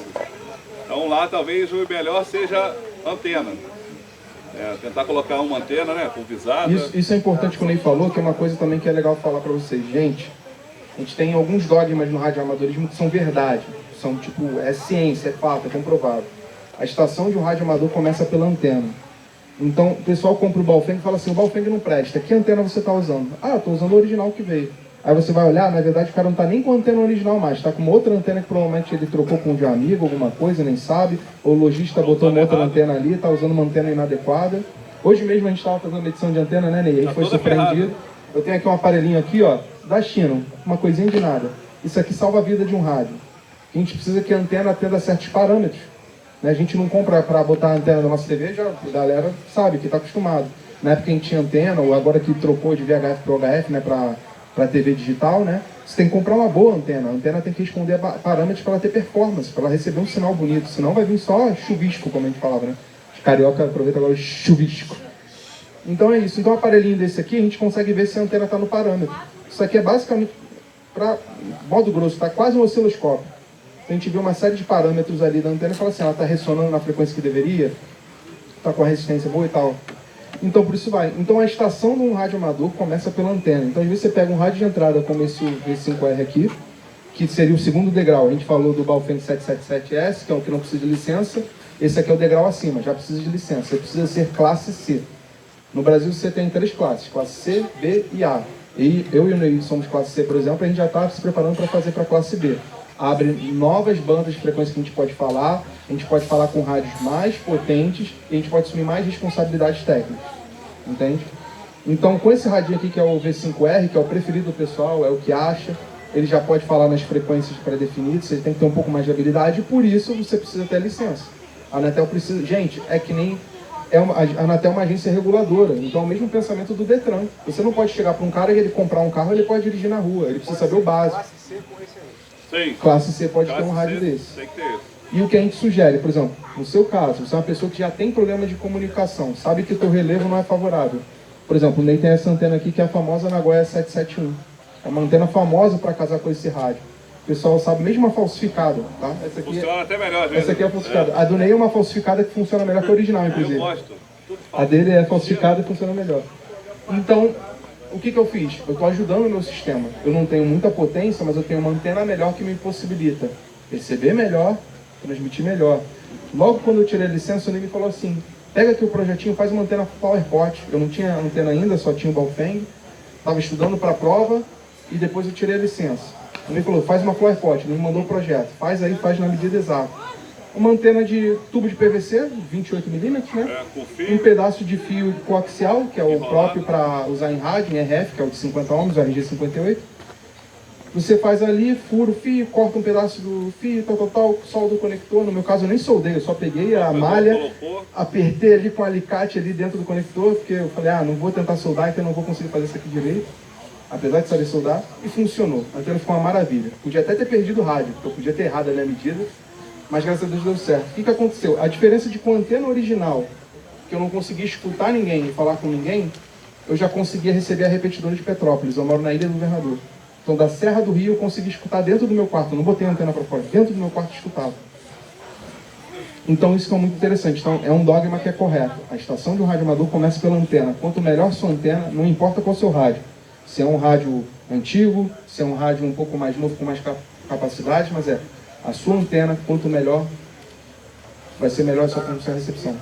Então lá talvez o melhor seja antena. Tentar colocar uma antena, né, pulverizada. Isso é importante que o Ney falou, que é uma coisa também que é legal falar para vocês. Gente, a gente tem alguns dogmas no radioamadorismo que são verdade. São tipo, é ciência, é fato, é comprovado. A estação de um radioamador começa pela antena. Então o pessoal compra o Baofeng e fala assim, o Baofeng não presta, que antena você está usando? Ah, eu estou usando a original que veio. Aí você vai olhar, na verdade o cara não está nem com a antena original mais, está com uma outra antena que provavelmente ele trocou com um de um amigo, alguma coisa, nem sabe. Ou o lojista botou uma outra antena ali, está usando uma antena inadequada. Hoje mesmo a gente estava fazendo uma edição de antena, né, Ney? A gente foi surpreendido. Eu tenho aqui um aparelhinho aqui, ó, da China, uma coisinha de nada. Isso aqui salva a vida de um rádio. A gente precisa que a antena atenda a certos parâmetros. Né? A gente não compra para botar a antena da nossa TV, já a galera sabe que está acostumado. Na época a gente tinha antena, ou agora que trocou de VHF para UHF, né, para TV digital, né? Você tem que comprar uma boa antena. A antena tem que responder a parâmetros para ela ter performance, para ela receber um sinal bonito. Senão vai vir só chuvisco, como a gente falava, né? Os carioca aproveita agora o chuvisco. Então é isso. Então um aparelhinho desse aqui, a gente consegue ver se a antena está no parâmetro. Isso aqui é basicamente, para modo grosso, está quase um osciloscópio. A gente vê uma série de parâmetros ali da antena e fala assim, ela está ressonando na frequência que deveria, está com a resistência boa e tal. Então por isso vai. Então a estação de um rádio amador começa pela antena. Então às vezes você pega um rádio de entrada como esse V5R aqui, que seria o segundo degrau. A gente falou do Baofeng 777S, que é o que não precisa de licença. Esse aqui é o degrau acima, já precisa de licença. Você precisa ser classe C. No Brasil você tem 3 classes, classe C, B e A. E eu e o Ney somos classe C, por exemplo, a gente já está se preparando para fazer para a classe B. Abre novas bandas de frequência que a gente pode falar com rádios mais potentes e a gente pode assumir mais responsabilidades técnicas, entende? Então com esse radinho aqui que é o V5R, que é o preferido do pessoal, é o que acha, ele já pode falar nas frequências pré-definidas, você tem que ter um pouco mais de habilidade e por isso você precisa ter licença. A Anatel precisa... Gente, é que nem... A Anatel é uma agência reguladora, então é o mesmo pensamento do Detran. Você não pode chegar para um cara e ele comprar um carro, ele pode dirigir na rua, ele precisa saber o básico. Sim. Classe C pode ter um rádio desse. Tem que ter. E o que a gente sugere, por exemplo, no seu caso, você é uma pessoa que já tem problema de comunicação, sabe que o teu relevo não é favorável. Por exemplo, o Ney tem essa antena aqui que é a famosa Nagoya 771. É uma antena famosa para casar com esse rádio. O pessoal sabe, mesmo uma falsificada, tá? Essa aqui funciona até melhor, gente. Essa aqui é falsificada. A do Ney é uma falsificada que funciona melhor que a original, inclusive. Eu gosto. A dele é falsificada e funciona melhor. Então, o que eu fiz? Eu estou ajudando o meu sistema. Eu não tenho muita potência, mas eu tenho uma antena melhor que me possibilita receber melhor, transmitir melhor. Logo quando eu tirei a licença, o Ney me falou assim, pega aqui o projetinho, faz uma antena PowerPoint. Eu não tinha antena ainda, só tinha o Baofeng. Estava estudando para a prova e depois eu tirei a licença. O Ney falou, faz uma PowerPoint, ele me mandou o projeto. Faz aí, faz na medida exata. Uma antena de tubo de PVC, 28mm, né? Um pedaço de fio coaxial, que é o próprio para usar em rádio, em RF, que é o de 50 ohms, o RG58. Você faz ali, fura o fio, corta um pedaço do fio, tal, solda o conector. No meu caso eu nem soldei, eu só peguei a malha, apertei ali com o alicate ali dentro do conector, porque eu falei, não vou tentar soldar, então eu não vou conseguir fazer isso aqui direito, apesar de saber soldar, e funcionou. A antena ficou uma maravilha. Podia até ter perdido o rádio, porque eu podia ter errado ali a medida, mas graças a Deus deu certo. O que aconteceu? A diferença de com a antena original, que eu não conseguia escutar ninguém e falar com ninguém, eu já conseguia receber a repetidora de Petrópolis. Eu moro na Ilha do Governador. Então, da Serra do Rio, eu consegui escutar dentro do meu quarto. Eu não botei a antena para fora. Dentro do meu quarto, eu escutava. Então, isso é muito interessante. Então, é um dogma que é correto. A estação de um rádio amador começa pela antena. Quanto melhor sua antena, não importa qual é o seu rádio. Se é um rádio antigo, se é um rádio um pouco mais novo, com mais capacidade, mas a sua antena, quanto melhor, vai ser melhor a sua recepção.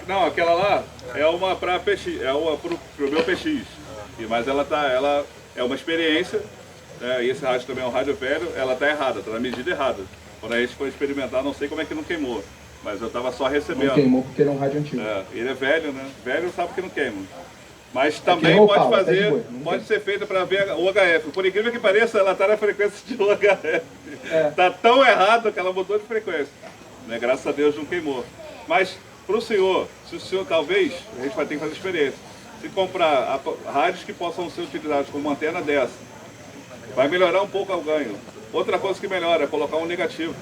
Não, aquela lá é uma para PX, é uma pro meu PX. Mas ela é uma experiência, né? E esse rádio também é um rádio velho, ela está errada, está na medida errada. Quando a gente foi experimentar, não sei como é que não queimou, mas eu estava só recebendo. Não queimou porque ele é um rádio antigo. Ele é velho, né? Velho sabe que não queima. Mas também pode fazer, pode ser feita para ver o UHF. Por incrível que pareça, ela está na frequência de UHF. Está tão errado que ela mudou de frequência. Né? Graças a Deus não queimou. Mas para o senhor, se o senhor talvez, a gente vai ter que fazer experiência. Se comprar rádios que possam ser utilizados como uma antena dessa, vai melhorar um pouco o ganho. Outra coisa que melhora é colocar um negativo.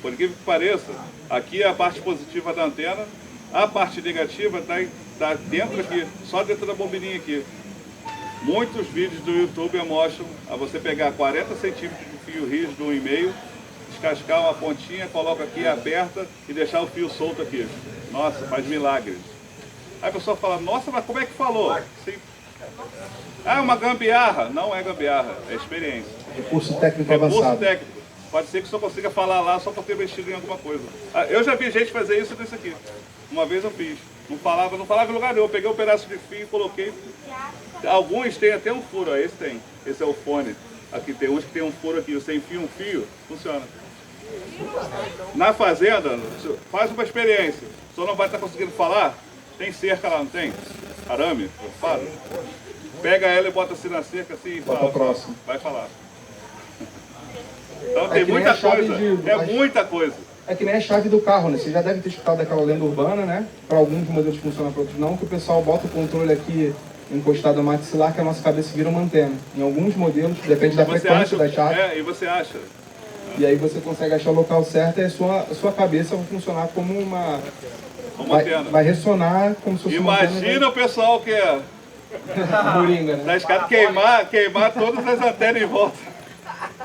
Por incrível que pareça, aqui é a parte positiva da antena, a parte negativa está dentro aqui, só dentro da bobininha aqui. Muitos vídeos do YouTube mostram a você pegar 40 centímetros de fio rígido 1,5, descascar uma pontinha, coloca aqui, aperta e deixar o fio solto aqui. Nossa, faz milagres. Aí a pessoa fala, nossa, mas como é que falou? Sim. Uma gambiarra. Não é gambiarra, é experiência. Recurso técnico avançado. Recurso técnico. Pode ser que o senhor consiga falar lá só por ter mexido em alguma coisa. Eu já vi gente fazer isso nisso aqui. Uma vez eu fiz. Não falava em lugar nenhum. Eu peguei um pedaço de fio e coloquei. Alguns têm até um furo, esse tem. Esse é o fone. Aqui tem uns que tem um furo aqui. Você enfia um fio, funciona. Na fazenda, faz uma experiência. O senhor não vai estar conseguindo falar? Tem cerca lá, não tem? Arame? Fala. Pega ela e bota assim na cerca assim e fala. Próximo. Vai falar. Então tem muita coisa. Muita coisa. É que nem a chave do carro, né? Você já deve ter escutado daquela lenda urbana, né? Para alguns modelos funciona, para outros não, que o pessoal bota o controle aqui encostado no maxilar, que a nossa cabeça vira uma antena. Em alguns modelos, depende da frequência da chave. E você acha? E aí você consegue achar o local certo e a sua cabeça vai funcionar como uma antena. Vai ressonar como se fosse uma antena. Imagina o pessoal que é... Moringa, né? Tá escado queimar todas as antenas em volta.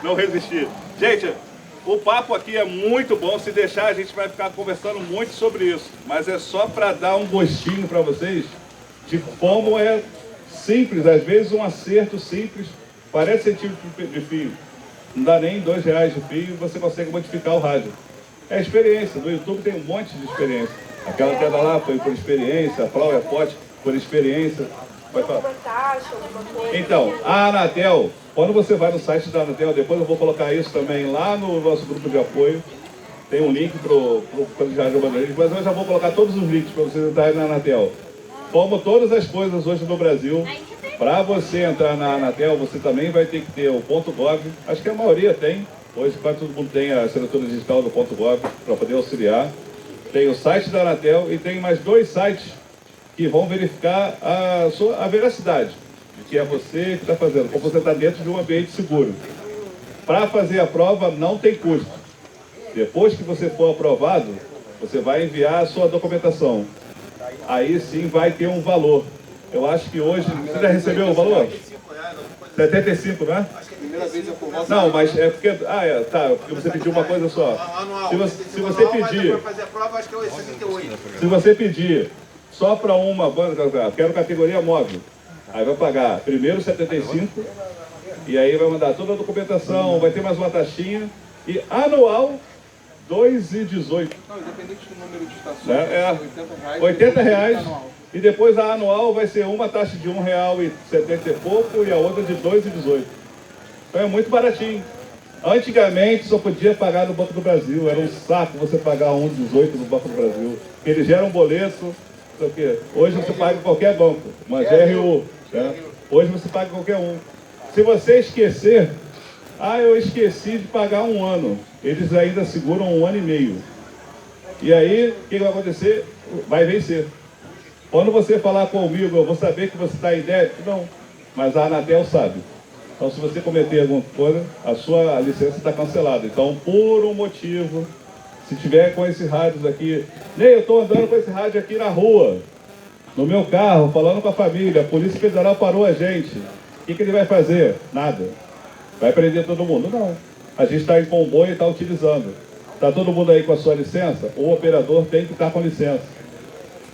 Não resistir. Gente, o papo aqui é muito bom. Se deixar, a gente vai ficar conversando muito sobre isso. Mas é só para dar um gostinho para vocês de como é simples. Às vezes um acerto simples, 40 centímetros de fio. Não dá nem R$2 de fio e você consegue modificar o rádio. É experiência. No YouTube tem um monte de experiência. Aquela antena lá foi por experiência, a PowerPoint por experiência. Vai falar. Então, a Anatel, quando você vai no site da Anatel, depois eu vou colocar isso também lá no nosso grupo de apoio. Tem um link para o Colegiado de Bandeirantes, mas eu já vou colocar todos os links para vocês entrarem na Anatel. Como todas as coisas hoje no Brasil, para você entrar na Anatel, você também vai ter que ter o .gov. Acho que a maioria tem. Hoje quase todo mundo tem a assinatura digital do .gov para poder auxiliar. Tem o site da Anatel e tem mais 2 sites que vão verificar a veracidade de que é você que está fazendo, como você está dentro de um ambiente seguro. Para fazer a prova não tem custo. Depois que você for aprovado, você vai enviar a sua documentação. Aí sim vai ter um valor. Eu acho que hoje... Você já recebeu o valor? 75, né? Não, mas é porque... porque você pediu uma coisa só. Se você pedir... Se você pedir só para uma banda, quero categoria móvel. Aí vai pagar primeiro 75, e aí vai mandar toda a documentação, vai ter mais uma taxinha, e anual 2,18. Não, independente do número de estações, É, R$80. R$80, e depois a anual vai ser uma taxa de R$1,70 e pouco e a outra de 2,18. Então é muito baratinho. Antigamente só podia pagar no Banco do Brasil, era um saco você pagar 1,18 no Banco do Brasil. Ele gera um boleto, não sei o quê. Hoje você paga em qualquer banco, uma GRU. Né? Hoje você paga em qualquer um. Se você esquecer, eu esqueci de pagar um ano. Eles ainda seguram 1 ano e meio. E aí, o que vai acontecer? Vai vencer. Quando você falar comigo, eu vou saber que você está em débito? Não. Mas a Anatel sabe. Então, se você cometer alguma coisa, a sua licença está cancelada. Então, por um motivo, se tiver com esses rádios aqui... eu estou andando com esse rádio aqui na rua, no meu carro, falando com a família, a Polícia Federal parou a gente. O que ele vai fazer? Nada. Vai prender todo mundo? Não. A gente está em comboio e está utilizando. Está todo mundo aí com a sua licença? O operador tem que estar com licença.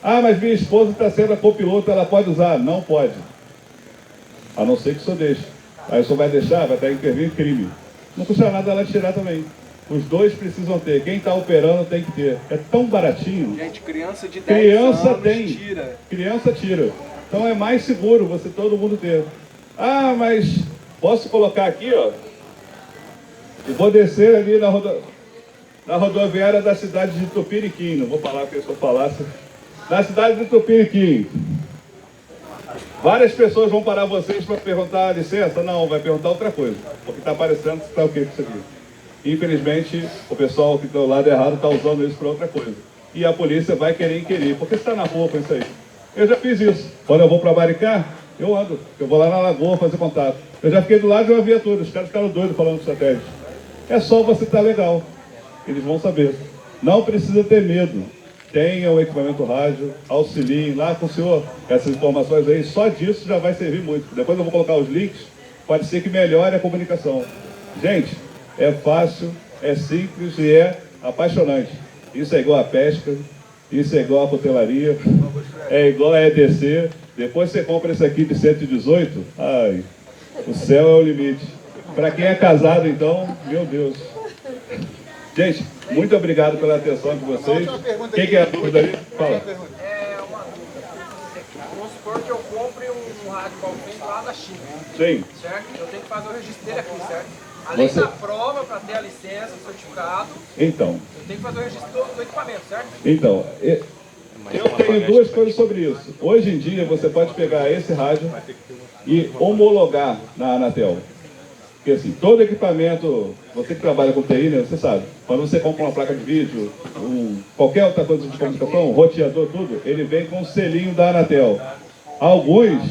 Mas minha esposa está sendo a copiloto, ela pode usar? Não pode. A não ser que o senhor deixe. Aí o senhor vai deixar, vai estar intervindo crime. Não custa nada ela tirar também. Os dois precisam ter. Quem está operando tem que ter. É tão baratinho. Gente, criança de 10 anos tira. Criança tira. Então é mais seguro você todo mundo ter. Mas posso colocar aqui, ó. E vou descer ali na rodoviária da cidade de Tupiniquim. Não vou falar porque se eu falasse. Na cidade de Tupiniquim. Várias pessoas vão parar vocês para perguntar a licença? Não, vai perguntar outra coisa. Porque está parecendo que está o que isso aqui. Infelizmente, o pessoal que está do lado errado está usando isso para outra coisa. E a polícia vai querer inquirir. Por que você está na rua com isso aí? Eu já fiz isso. Quando eu vou para Maricá, eu ando. Eu vou lá na lagoa fazer contato. Eu já fiquei do lado de uma viatura. Os caras ficaram doidos falando de satélite. É só você estar legal. Eles vão saber. Não precisa ter medo. Tenha o equipamento rádio, auxiliem lá com o senhor. Essas informações aí, só disso já vai servir muito. Depois eu vou colocar os links. Pode ser que melhore a comunicação. Gente, é fácil, é simples e é apaixonante. Isso é igual a pesca, isso é igual a cutelaria, é igual a EDC. Depois você compra esse aqui de 118, o céu é o limite. Para quem é casado, então, meu Deus. Gente, muito obrigado pela atenção de vocês. Quem quer a dúvida aí? Fala. Vamos supor que eu compre um rádio Balfim lá da China. Sim. Certo? Eu tenho que fazer o registro dele aqui, certo? Além da prova para ter a licença, o certificado, então, eu tenho que fazer o registro do equipamento, certo? Então, eu tenho duas coisas sobre isso. Hoje em dia, você pode pegar esse rádio e homologar na Anatel. Porque assim, todo equipamento, você que trabalha com TI, né, você sabe, quando você compra uma placa de vídeo, qualquer outra coisa de comunicação, roteador, tudo, ele vem com o selinho da Anatel. Alguns,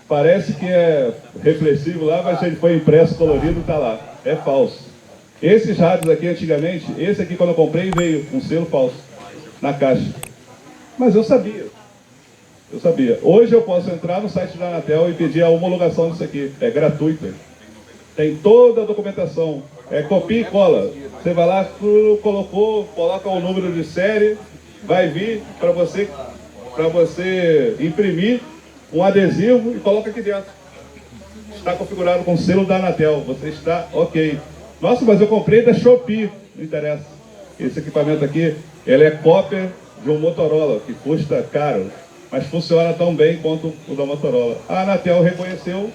parece que é reflexivo lá, mas ele foi impresso, colorido, tá lá. É falso. Esses rádios aqui, antigamente, esse aqui quando eu comprei, veio com selo falso, na caixa. Mas eu sabia. Eu sabia. Hoje eu posso entrar no site da Anatel e pedir a homologação disso aqui. É gratuito. Tem toda a documentação. É copia e cola. Você vai lá, colocou, coloca o número de série, vai vir para você imprimir um adesivo e coloca aqui dentro. Está configurado com o selo da Anatel. Você está ok. Nossa, mas eu comprei da Shopee. Não interessa. Esse equipamento aqui, ele é cópia de um Motorola, que custa caro, mas funciona tão bem quanto o da Motorola. A Anatel reconheceu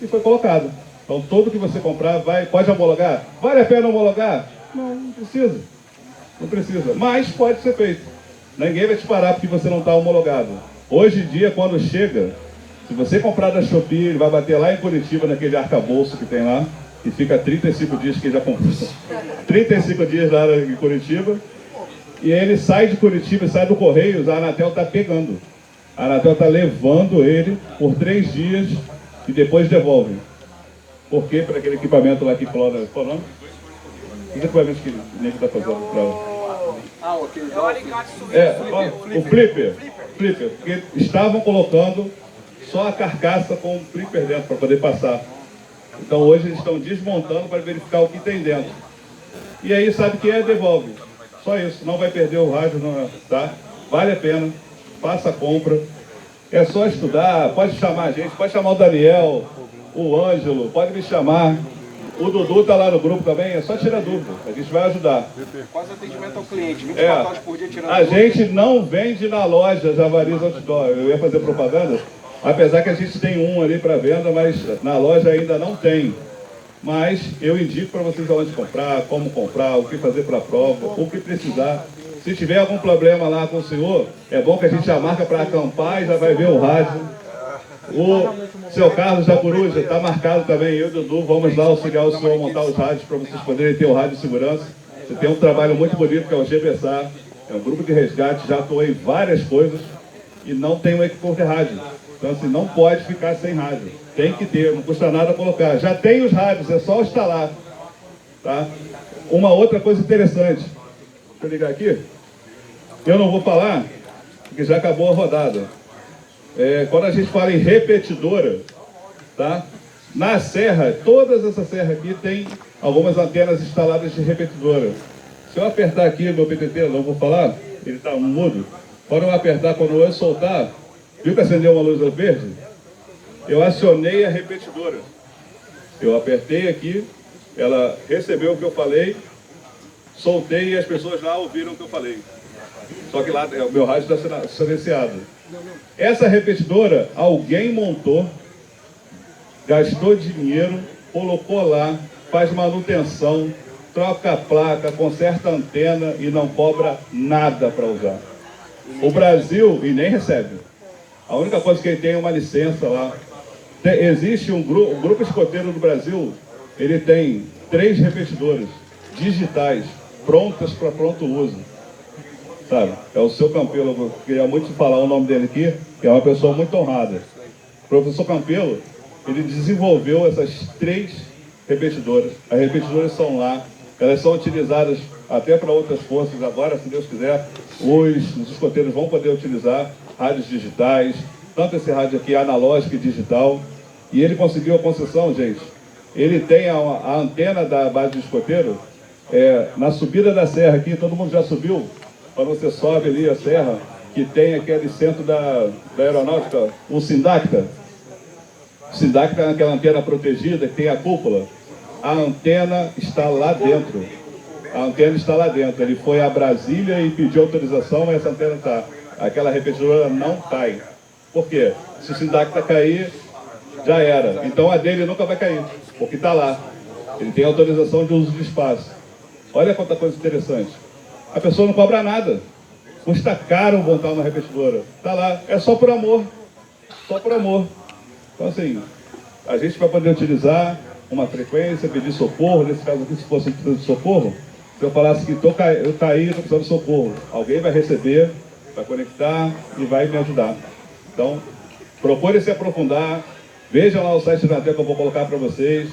e foi colocado. Então, tudo que você comprar, pode homologar? Vale a pena homologar? Não precisa. Não precisa. Mas pode ser feito. Ninguém vai te parar porque você não está homologado. Hoje em dia, quando chega, se você comprar da Shopee, ele vai bater lá em Curitiba, naquele arcabouço que tem lá, e fica 35 dias que ele já comprou. 35 dias lá em Curitiba. E ele sai de Curitiba, sai do Correios, a Anatel está pegando. A Anatel está levando ele por 3 dias e depois devolve. Por quê? Para aquele equipamento lá que clona. Qual o nome? Os equipamentos que o Nico está fazendo. É o alicate suíço. O flipper. Flipper. Porque estavam colocando só a carcaça com o flipper dentro para poder passar. Então hoje eles estão desmontando para verificar o que tem dentro. E aí sabe que devolve. Só isso. Não vai perder o rádio, não, tá? Vale a pena. Faça a compra. É só estudar, pode chamar a gente, pode chamar o Daniel, o Ângelo, pode me chamar. O Dudu está lá no grupo também, é só tirar dúvida, a gente vai ajudar. Quase atendimento ao cliente, 24 horas por dia tirando A gente não vende na loja Javariz Outdoor, eu ia fazer propaganda, apesar que a gente tem um ali para venda, mas na loja ainda não tem. Mas eu indico para vocês aonde comprar, como comprar, o que fazer para a prova, o que precisar. Se tiver algum problema lá com o senhor, é bom que a gente já marca para acampar e já vai ver o rádio. O seu Carlos da Coruja está marcado também, eu e o Dudu, vamos lá auxiliar o senhor a montar os rádios para vocês poderem ter o rádio de segurança. Você tem um trabalho muito bonito que é o GBSA, é um grupo de resgate, já atuei em várias coisas e não tem um equipamento de rádio. Então assim, não pode ficar sem rádio, tem que ter, não custa nada colocar. Já tem os rádios, é só instalar. Tá? Uma outra coisa interessante, deixa eu ligar aqui, eu não vou falar, porque já acabou a rodada. Quando a gente fala em repetidora, tá? Na serra, todas essas serras aqui tem algumas antenas instaladas de repetidora. Se eu apertar aqui meu PTT, não vou falar, ele está mudo. Quando eu apertar, quando eu soltar, viu que acendeu uma luz verde? Eu acionei a repetidora. Eu apertei aqui, ela recebeu o que eu falei, soltei e as pessoas lá ouviram o que eu falei. Só que lá o meu rádio está silenciado. Essa repetidora, alguém montou, gastou dinheiro, colocou lá, faz manutenção, troca a placa, conserta a antena e não cobra nada para usar. O Brasil, e nem recebe. A única coisa que ele tem é uma licença lá. Existe o Grupo Escoteiro do Brasil, ele tem 3 repetidoras digitais, prontas para pronto uso. Sabe? É o seu Campelo, eu queria muito falar o nome dele aqui, que é uma pessoa muito honrada. O professor Campelo, ele desenvolveu essas 3 repetidoras. As repetidoras são lá, elas são utilizadas até para outras forças agora, se Deus quiser. Os escoteiros vão poder utilizar rádios digitais, tanto esse rádio aqui analógico e digital. E ele conseguiu a concessão, gente. Ele tem a antena da base de escoteiro, na subida da serra aqui, todo mundo já subiu? Quando você sobe ali a serra, que tem aquele centro da aeronáutica, o Sindacta. O Sindacta é aquela antena protegida que tem a cúpula. A antena está lá dentro. A antena está lá dentro. Ele foi a Brasília e pediu autorização, mas essa antena está. Aquela repetidora não cai. Por quê? Se o Sindacta cair, já era. Então a dele nunca vai cair, porque está lá. Ele tem autorização de uso de espaço. Olha quanta coisa interessante. A pessoa não cobra nada. Custa caro montar uma repetidora. Está lá. É só por amor. Só por amor. Então, assim, a gente vai poder utilizar uma frequência, pedir socorro. Nesse caso aqui, se fosse de socorro, se eu falasse que eu caí, estou precisando de socorro, alguém vai receber, vai conectar e vai me ajudar. Então, procure se aprofundar. Vejam lá o site da Anatel que eu vou colocar para vocês.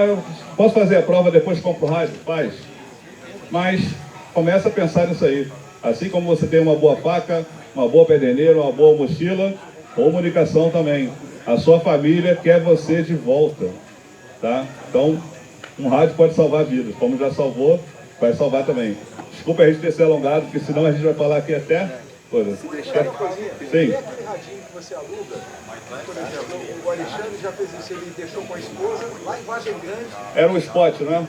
Eu posso fazer a prova depois que compro o rádio? Faz. Mas começa a pensar nisso aí. Assim como você tem uma boa faca, uma boa pedeneira, uma boa mochila, comunicação também. A sua família quer você de volta. Tá? Então, um rádio pode salvar vidas. Como já salvou, vai salvar também. Desculpa a gente ter se alongado, porque senão a gente vai falar aqui até... Se deixar uma coisinha, sim. tem aquele radinho que você aluga, por exemplo, o Alexandre já fez isso, ele deixou com a esposa, lá em Vargem Grande. Era um spot, né?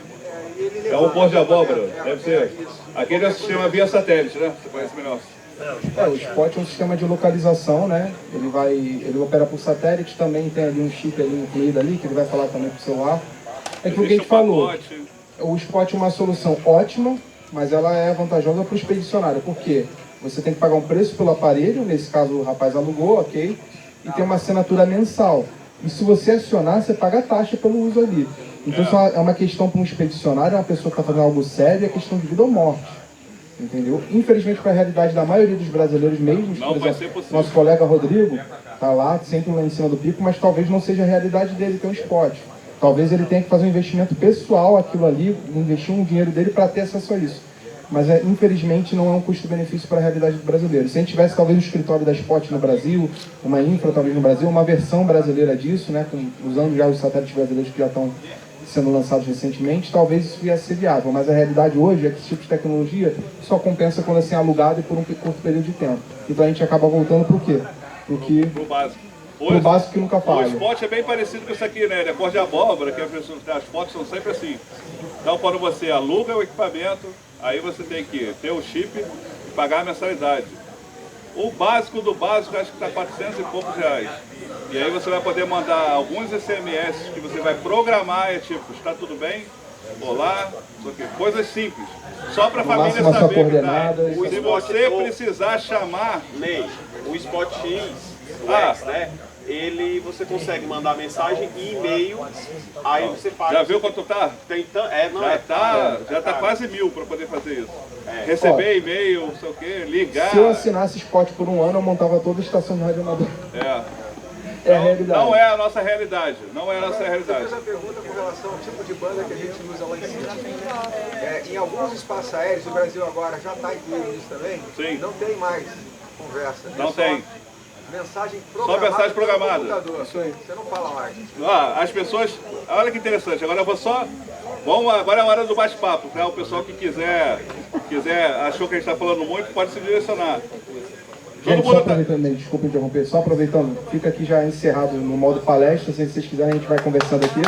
É um pôr de abóbora, deve ser. Aquele é o sistema via satélite, né? Você conhece melhor. O spot é um sistema de localização, né? Ele opera por satélite, também tem ali um chip ali incluído ali, que ele vai falar também pro celular. É que o que a gente falou, o spot é uma solução ótima, mas ela é vantajosa para o expedicionário. Por quê? Você tem que pagar um preço pelo aparelho, nesse caso o rapaz alugou, ok? E tem uma assinatura mensal. E se você acionar, você paga a taxa pelo uso ali. Então isso é uma questão para um expedicionário, uma pessoa que está fazendo algo sério, é questão de vida ou morte. Entendeu? Infelizmente, para a realidade da maioria dos brasileiros mesmo, por exemplo, nosso colega Rodrigo está lá, sempre lá em cima do pico, mas talvez não seja a realidade dele ter um spot. Talvez ele tenha que fazer um investimento pessoal aquilo ali, investir um dinheiro dele para ter acesso a isso. Mas infelizmente não é um custo-benefício para a realidade do brasileiro. Se a gente tivesse talvez um escritório da Spot no Brasil, uma infra talvez no Brasil, uma versão brasileira disso, né, usando já os satélites brasileiros que já estão sendo lançados recentemente, talvez isso ia ser viável. Mas a realidade hoje é que esse tipo de tecnologia só compensa quando assim, é alugado e por um curto período de tempo. Então a gente acaba voltando para o quê? pro que Pro básico. pro básico que nunca O falha. spot é bem parecido com isso aqui, né? Ele é cor de abóbora, que as fotos são sempre assim. Então, quando você aluga o equipamento, aí você tem que ter o chip e pagar a mensalidade. O básico do básico, acho que está 400 e poucos reais. E aí você vai poder mandar alguns SMS que você vai programar, tipo, está tudo bem? Olá, não sei o quê. Coisas simples. Só para a família máximo, saber que tá. coordenadas. Se você precisar chamar... Ney, o Spot X, o Ah. X, né? Você consegue mandar mensagem e e-mail, aí você paga. Já viu quanto tá? Já tá quase 1.000 para poder fazer isso. Receber e-mail, não sei o quê, ligar. Se eu assinasse Spot por um ano, eu montava toda a estação de rádio amador. É a realidade. Não é a nossa realidade. Não é a nossa realidade. Eu fiz a pergunta com relação ao tipo de banda que a gente usa lá em cima. Em alguns espaços aéreos, o Brasil agora já está incluído nisso também. Sim. Não tem mais conversa. Não tem. Mensagem Só programada. mensagem programada. Isso aí. Você não fala mais. As pessoas... Olha que interessante. Agora eu vou só... Agora é a hora do bate-papo. Né? O pessoal que quiser, achou que a gente está falando muito, pode se direcionar. Gente, só aproveitando, desculpa interromper, só aproveitando, fica aqui já encerrado no modo palestra, se vocês quiserem a gente vai conversando aqui.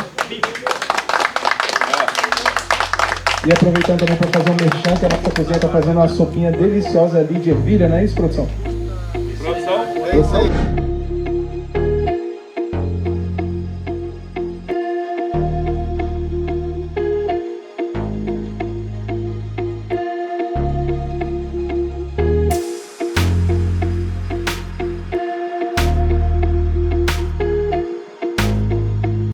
E aproveitando também para fazer um merchan, que a nossa cozinha está fazendo uma sopinha deliciosa ali de ervilha, não é isso, produção? Produção? Produção?